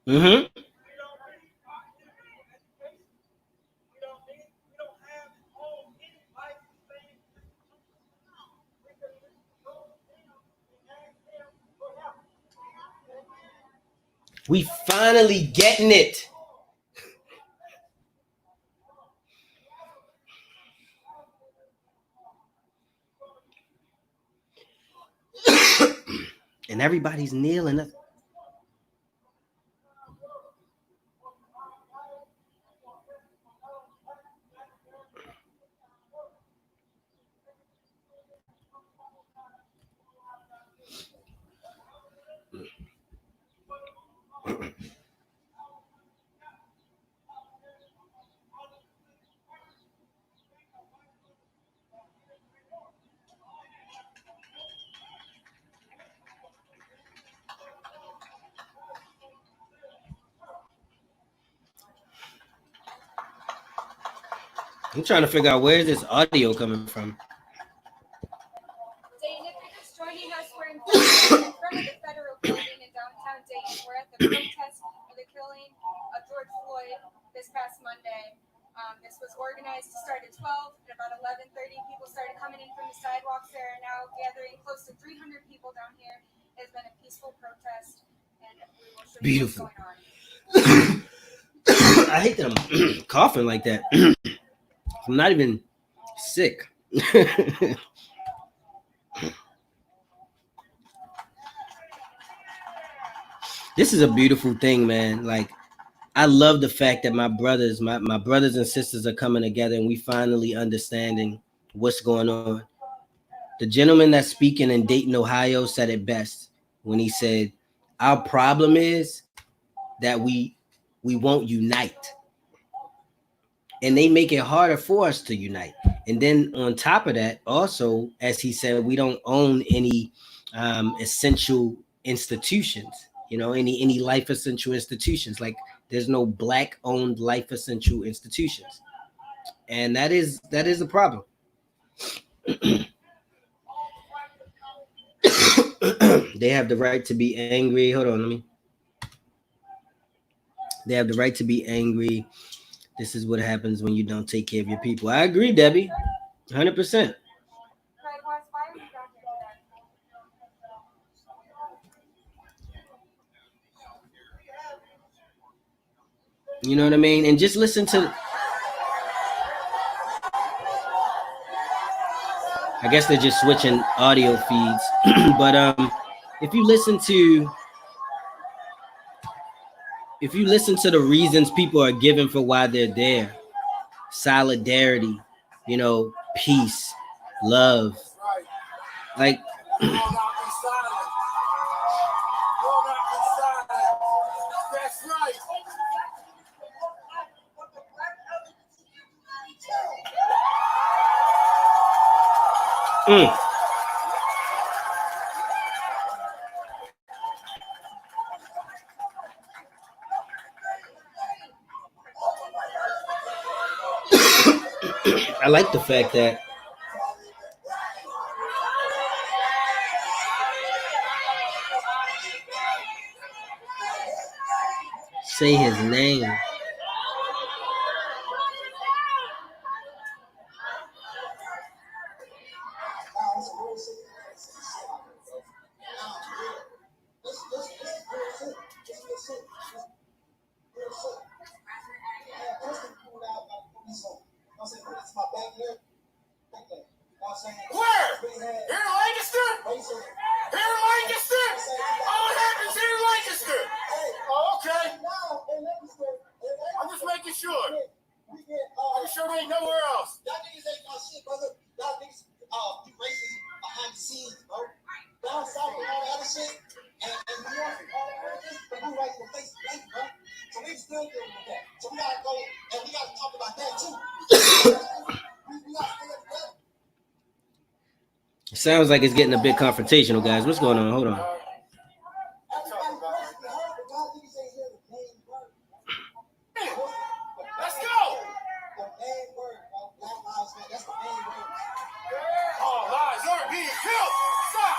Mm-hmm. We finally getting it. And everybody's kneeling up. I'm trying to figure out where is this audio coming from. Dayton, if you're just joining us, we're in front of the federal building in downtown Dayton. We're at the protest for the killing of George Floyd this past Monday. This was organized to start at 12, and about 11:30, people started coming in from the sidewalks. There are now gathering close to 300 people down here. It's been a peaceful protest, and we will show you what's going on. I hate that I'm coughing like that. I'm not even sick. This is a beautiful thing, man. Like, I love the fact that my brothers and sisters are coming together and we finally understanding what's going on. The gentleman that's speaking in Dayton, Ohio said it best when he said, our problem is that we won't unite. And they make it harder for us to unite. And then on top of that, also, as he said, we don't own any essential institutions, any life essential institutions. Like, there's no Black owned life essential institutions. And that is a problem. They have the right to be angry. Hold on, They have the right to be angry. This is what happens when you don't take care of your people. I agree, Debbie. 100%. You know what I mean? And just listen to... I guess they're just switching audio feeds. But if you listen to the reasons people are giving for why they're there, solidarity, peace, love, like I like the fact that say his name. Sounds like it's getting a bit confrontational, guys. What's going on? Hold on. Let's go. All lives are being killed. Stop.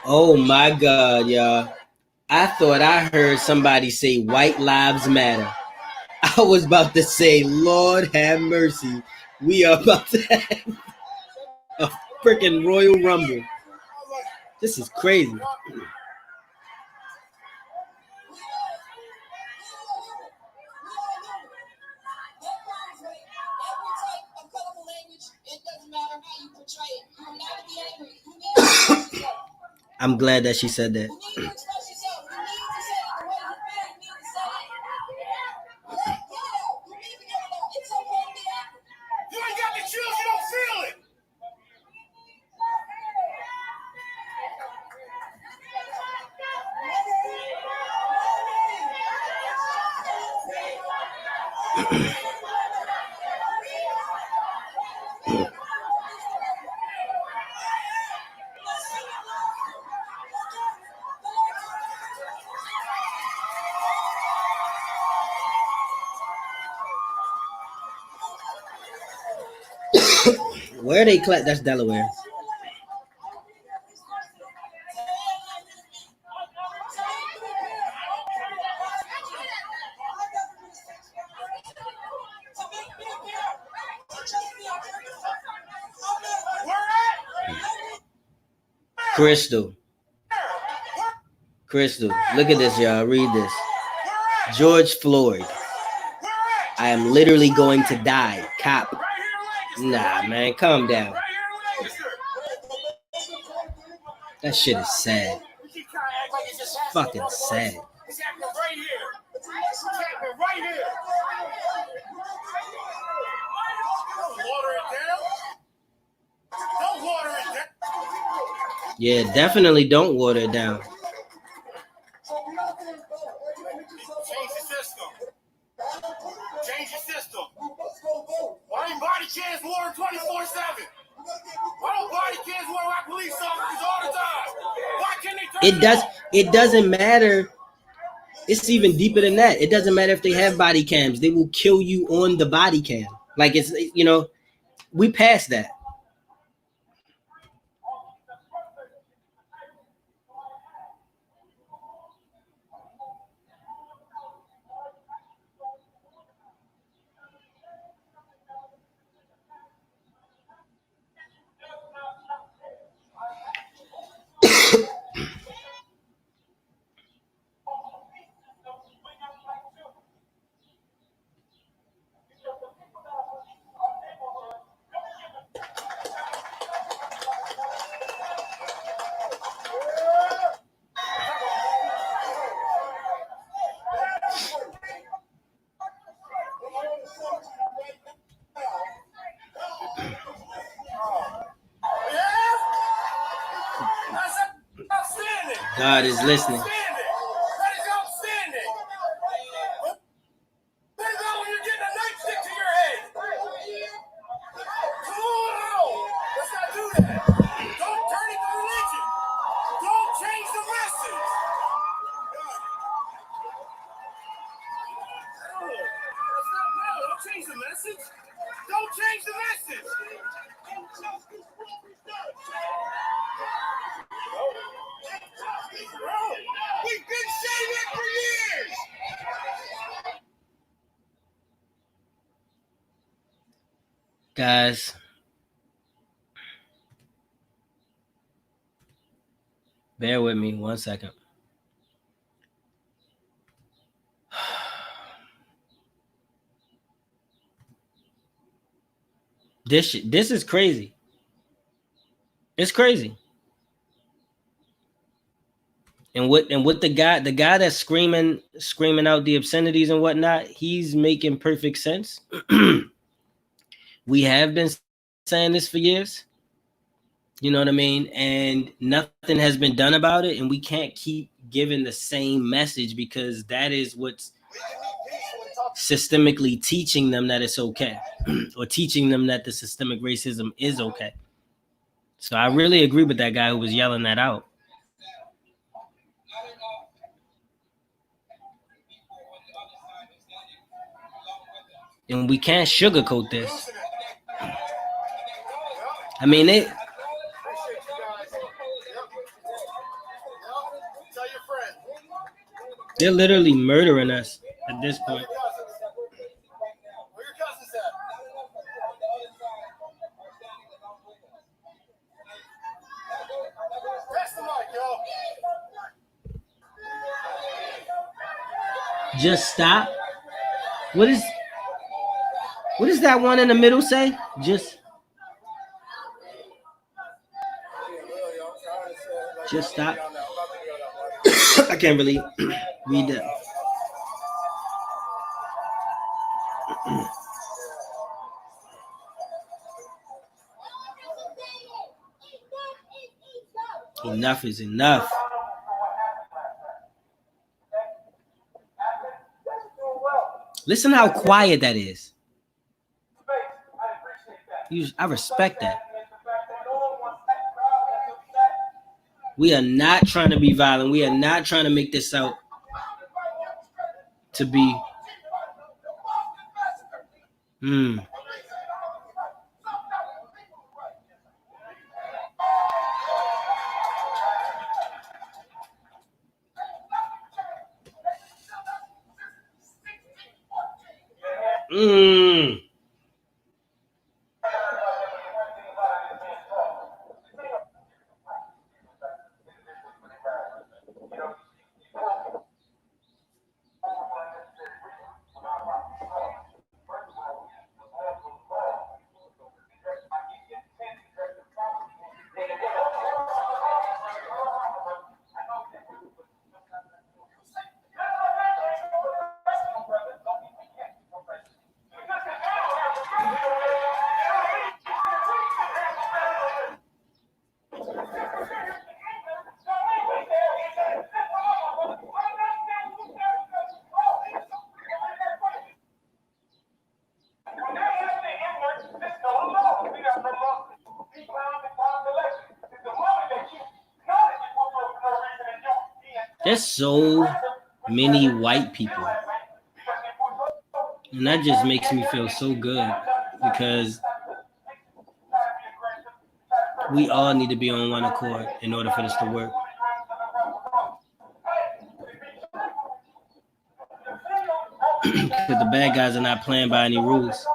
Oh my God, y'all. I thought I heard somebody say white lives matter. I was about to say, Lord have mercy. We are about to have a freaking Royal Rumble. This is crazy. I'm glad that she said that. Where are they clap? That's Delaware. Crystal. Look at this, y'all. Read this. George Floyd. I am literally going to die. Cop. Nah, man. Calm down. That shit is sad. It's fucking sad. It's happening right here. It's happening right here. Don't water it down. Don't water it down. Yeah, definitely don't water it down. Change the system. Change the system. Why ain't body cams water 24/7? Why don't body cams water our police officers all the time? Why can't they turn It doesn't matter. It's even deeper than that. It doesn't matter if they have body cams. They will kill you on the body cam. Like, it's, you know, we passed that. God is listening. That is outstanding. What about when you're getting a nightstick to your head? Come on. Let's not do that. Don't turn it to religion. Don't change the message. Don't change the message. Don't change the message. We've been saying it for years. Guys, bear with me 1 second. This is crazy. It's crazy. And what the guy that's screaming out the obscenities and whatnot, he's making perfect sense. We have been saying this for years. You know what I mean? And nothing has been done about it. And we can't keep giving the same message because that is what's systemically teaching them that it's okay, or teaching them that the systemic racism is okay. So I really agree with that guy who was yelling that out. And we can't sugarcoat this. I mean, they're literally murdering us at this point. Where your cousins at? Pass the mic, yo. Just stop. What does that one in the middle say? Just stop. I can't really read that. Enough is enough. Listen how quiet that is. I respect that. We are not trying to be violent. We are not trying to make this out to be. There's so many white people. And that just makes me feel so good because we all need to be on one accord in order for this to work. Because the bad guys are not playing by any rules.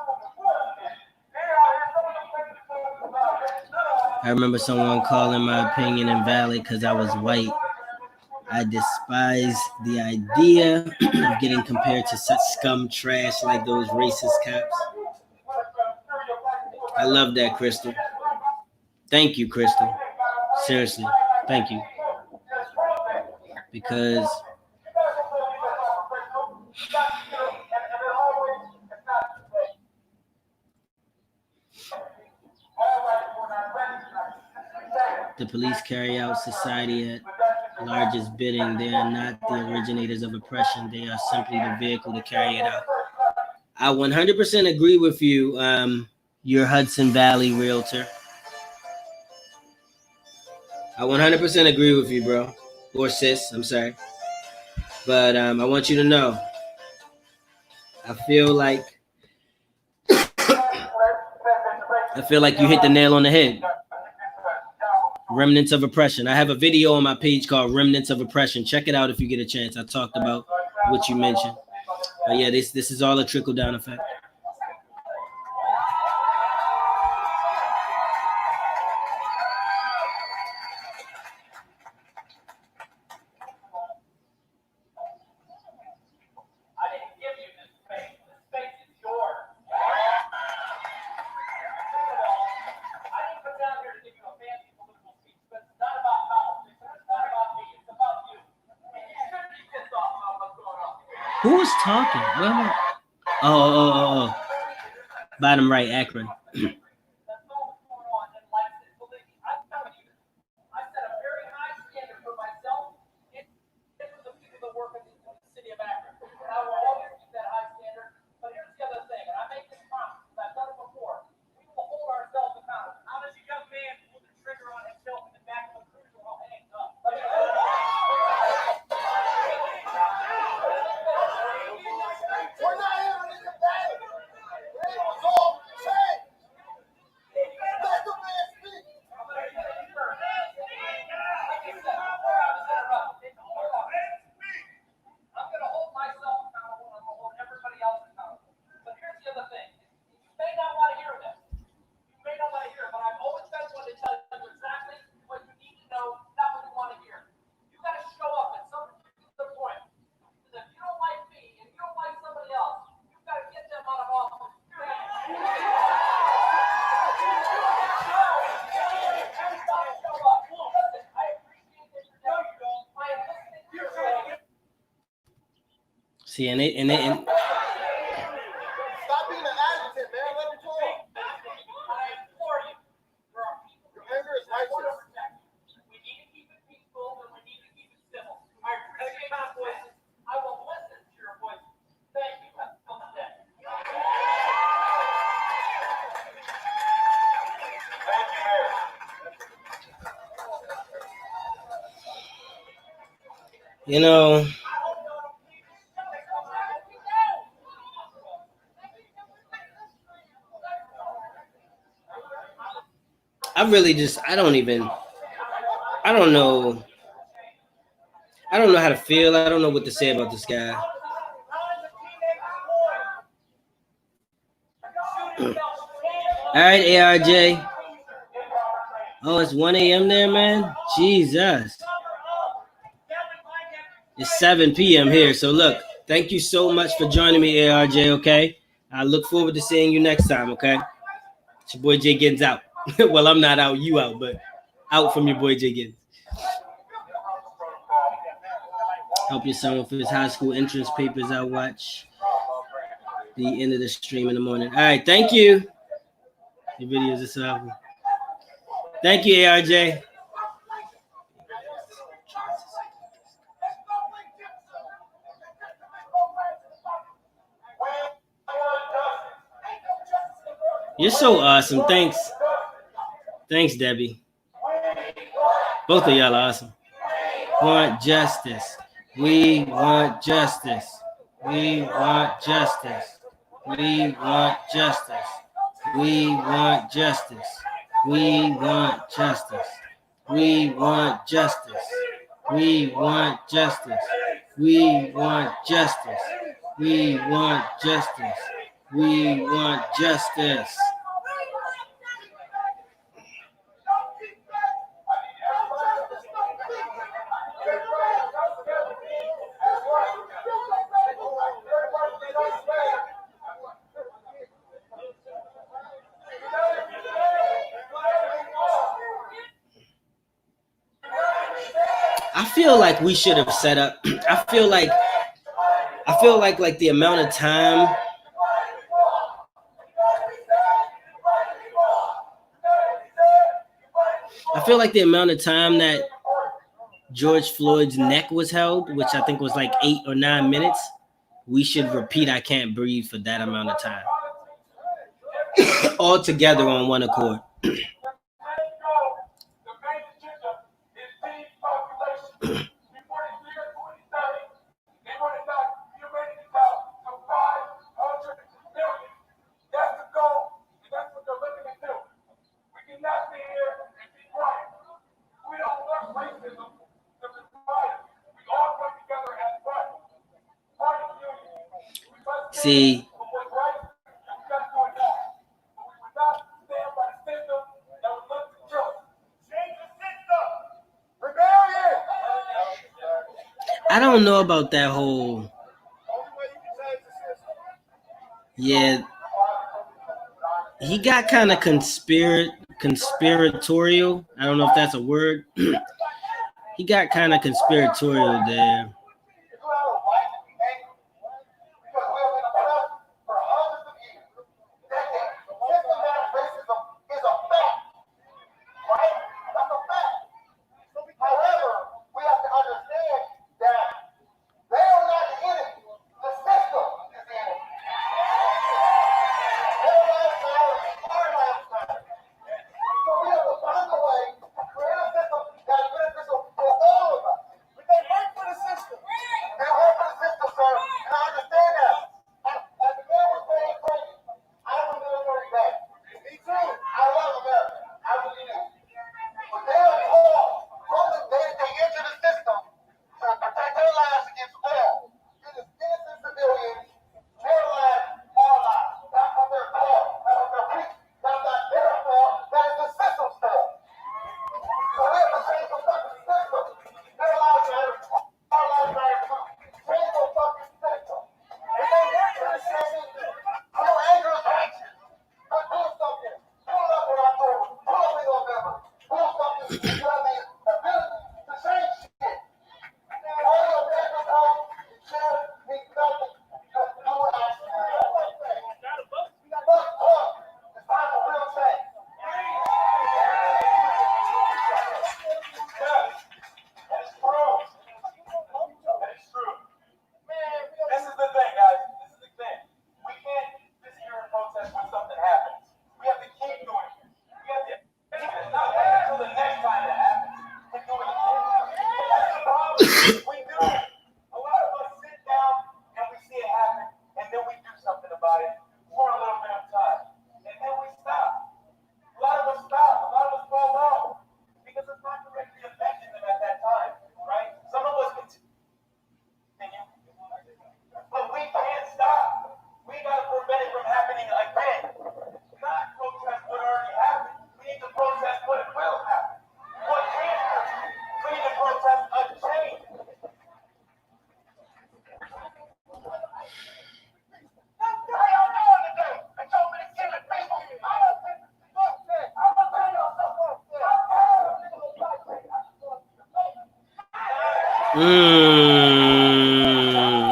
I remember someone calling my opinion invalid because I was white. I despise the idea of getting compared to such scum trash like those racist cops. I love that, Crystal. Thank you, Crystal. Seriously, thank you. Because the police carry out society at largest bidding. They are not the originators of oppression. They are simply the vehicle to carry it out. I 100% agree with you, your Hudson Valley realtor. I 100% agree with you, bro. Or sis, I'm sorry. But I want you to know, I feel like you hit the nail on the head. Remnants of oppression. I have a video on my page called Remnants of Oppression. Check it out if you get a chance. I talked about what you mentioned. But yeah, this is all a trickle-down effect. Who was talking? Where am I? Oh. Bottom right, Akron. See, and stop being an advocate, man. Let me talk. I implore you. Your anger is righteous. We need to keep it peaceful and we need to keep it civil. I appreciate my voices. I will listen to your voices. Thank you. You know, I really just, I don't know. I don't know how to feel. I don't know what to say about this guy. All right, ARJ. Oh, it's 1 a.m. there, man? Jesus. It's 7 p.m. here. So look, thank you so much for joining me, ARJ, okay? I look forward to seeing you next time, okay? It's your boy JGiddins out. Well, I'm not out, you out, but out from your boy JGiddins. Help your son with his high school entrance papers. I'll watch the end of the stream in the morning. All right, thank you. Your videos are so helpful. Thank you, ARJ. You're so awesome. Thanks. Thanks, Debbie. Both of y'all are awesome. Want justice. We want justice. We want justice. We want justice. We want justice. We want justice. We want justice. We want justice. We want justice. We want justice. We want justice. I feel like we should have set up. I feel like the amount of time. I feel like the amount of time that George Floyd's neck was held, which I think was like 8 or 9 minutes, we should repeat I Can't Breathe for that amount of time. All together on one accord. See, I don't know about that whole. Yeah, he got kind of conspiratorial. I don't know if that's a word. He got kind of conspiratorial there.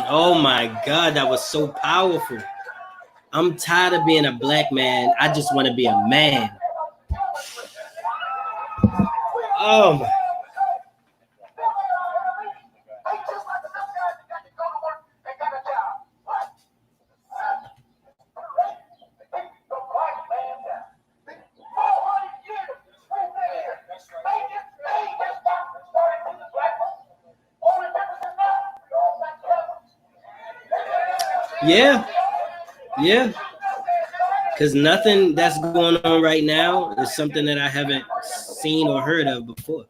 Oh my God, that was so powerful. I'm tired of being a black man. I just want to be a man. Oh my. Yeah. Because nothing that's going on right now is something that I haven't seen or heard of before.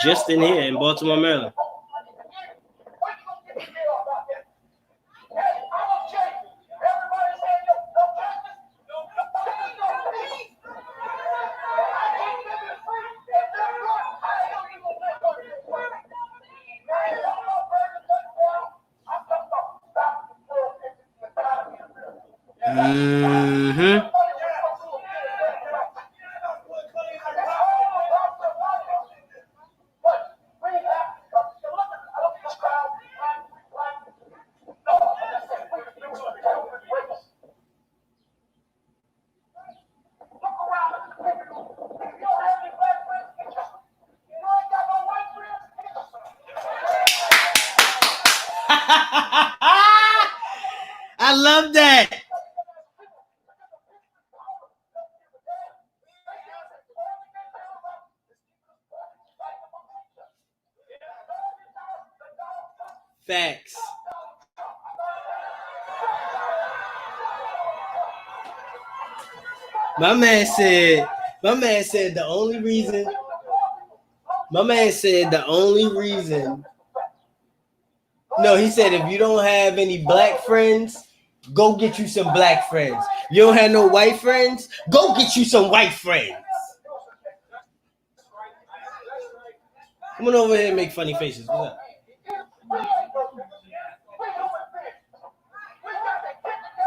Just in here in Baltimore, Maryland. Mm-hmm. I love that. Facts. My man said the only reason. No, he said if you don't have any black friends, go get you some black friends. You don't have no white friends, go get you some white friends. Come on over here and make funny faces. What's up?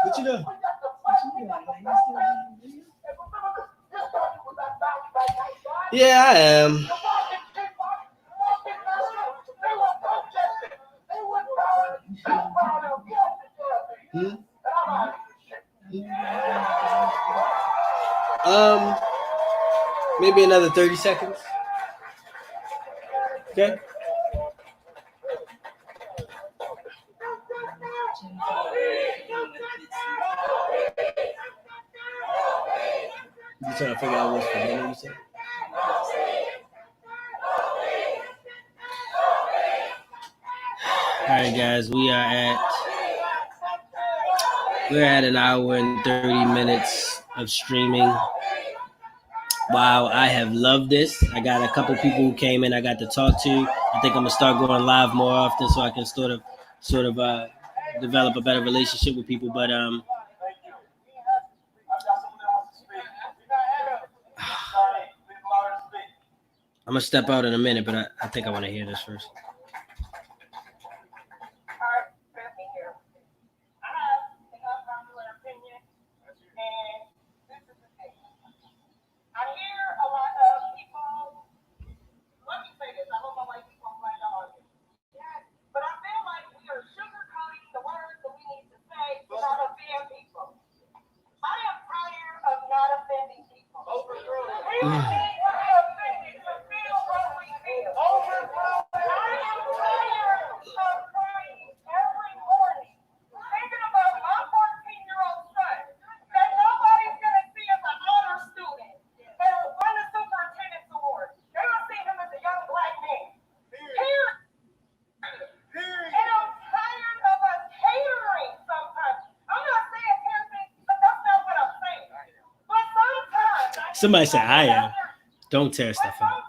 What you doing? Yeah, I am. Maybe another 30 seconds. Okay. You trying to figure out what's for dinner, you said? All right, guys, we're at an hour and 30 minutes of streaming. Wow, I have loved this. I got a couple people who came in I got to talk to. I think I'm gonna start going live more often so I can sort of develop a better relationship with people. But I'm gonna step out in a minute, but I think I want to hear this first. Somebody said I am. Don't tear stuff up.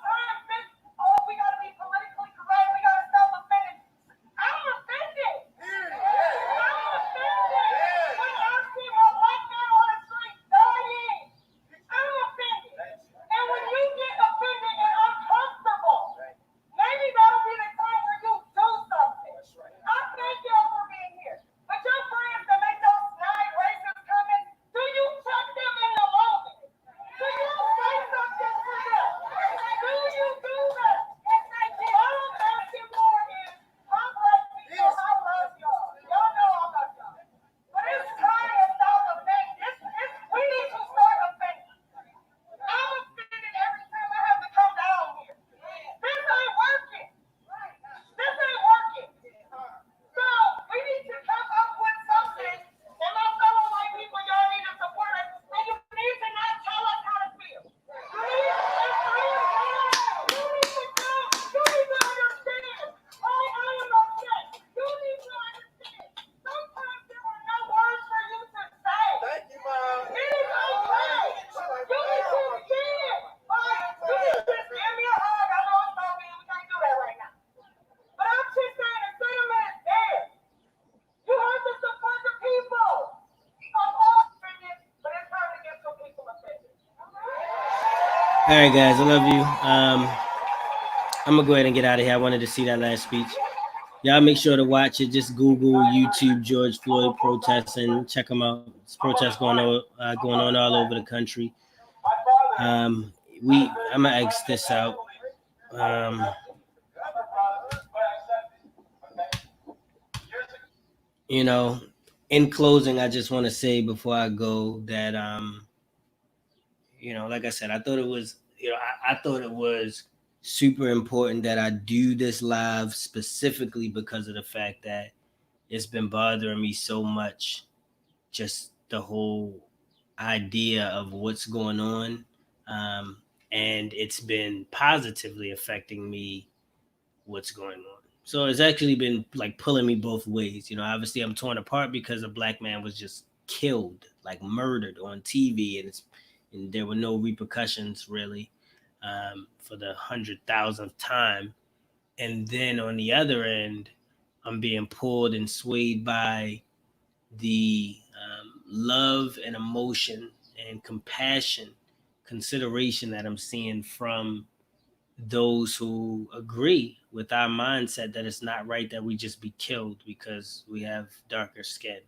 right, guys, I love you. I'm gonna go ahead and get out of here. I wanted to see that last speech. Y'all make sure to watch it. Just Google YouTube George Floyd protests and check them out. It's protests going on all over the country. I'm gonna X this out. You know, in closing, I just want to say before I go that like I said, I thought it was, I thought it was super important that I do this live specifically because of the fact that it's been bothering me so much, just the whole idea of what's going on. And it's been positively affecting me, what's going on. So it's actually been like pulling me both ways. Obviously I'm torn apart because a black man was just killed, like murdered on TV, and there were no repercussions really for the 100,000th time. And then on the other end, I'm being pulled and swayed by the love and emotion and compassion, consideration that I'm seeing from those who agree with our mindset that it's not right that we just be killed because we have darker skin.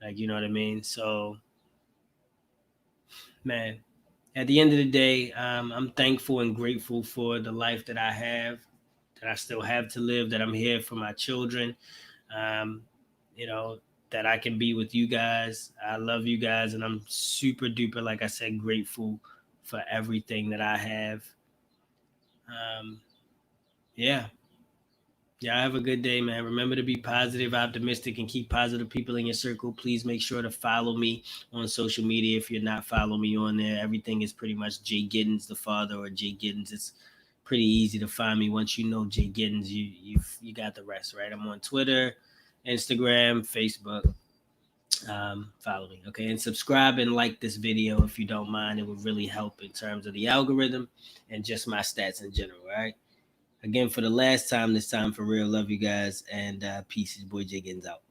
Like, you know what I mean? So, man, at the end of the day, I'm thankful and grateful for the life that I have, that I still have to live, that I'm here for my children, um, that I can be with you guys. I love you guys, and I'm super duper, like I said, grateful for everything that I have. Yeah. Yeah, have a good day, man. Remember to be positive, optimistic, and keep positive people in your circle. Please make sure to follow me on social media if you're not following me on there. Everything is pretty much JGiddins the father or JGiddins. It's pretty easy to find me. Once you know JGiddins, you got the rest, right? I'm on Twitter, Instagram, Facebook. Follow me, okay? And subscribe and like this video if you don't mind. It would really help in terms of the algorithm and just my stats in general, all right? Again, for the last time, this time for real, love you guys, and peace. Boy JGiddins out.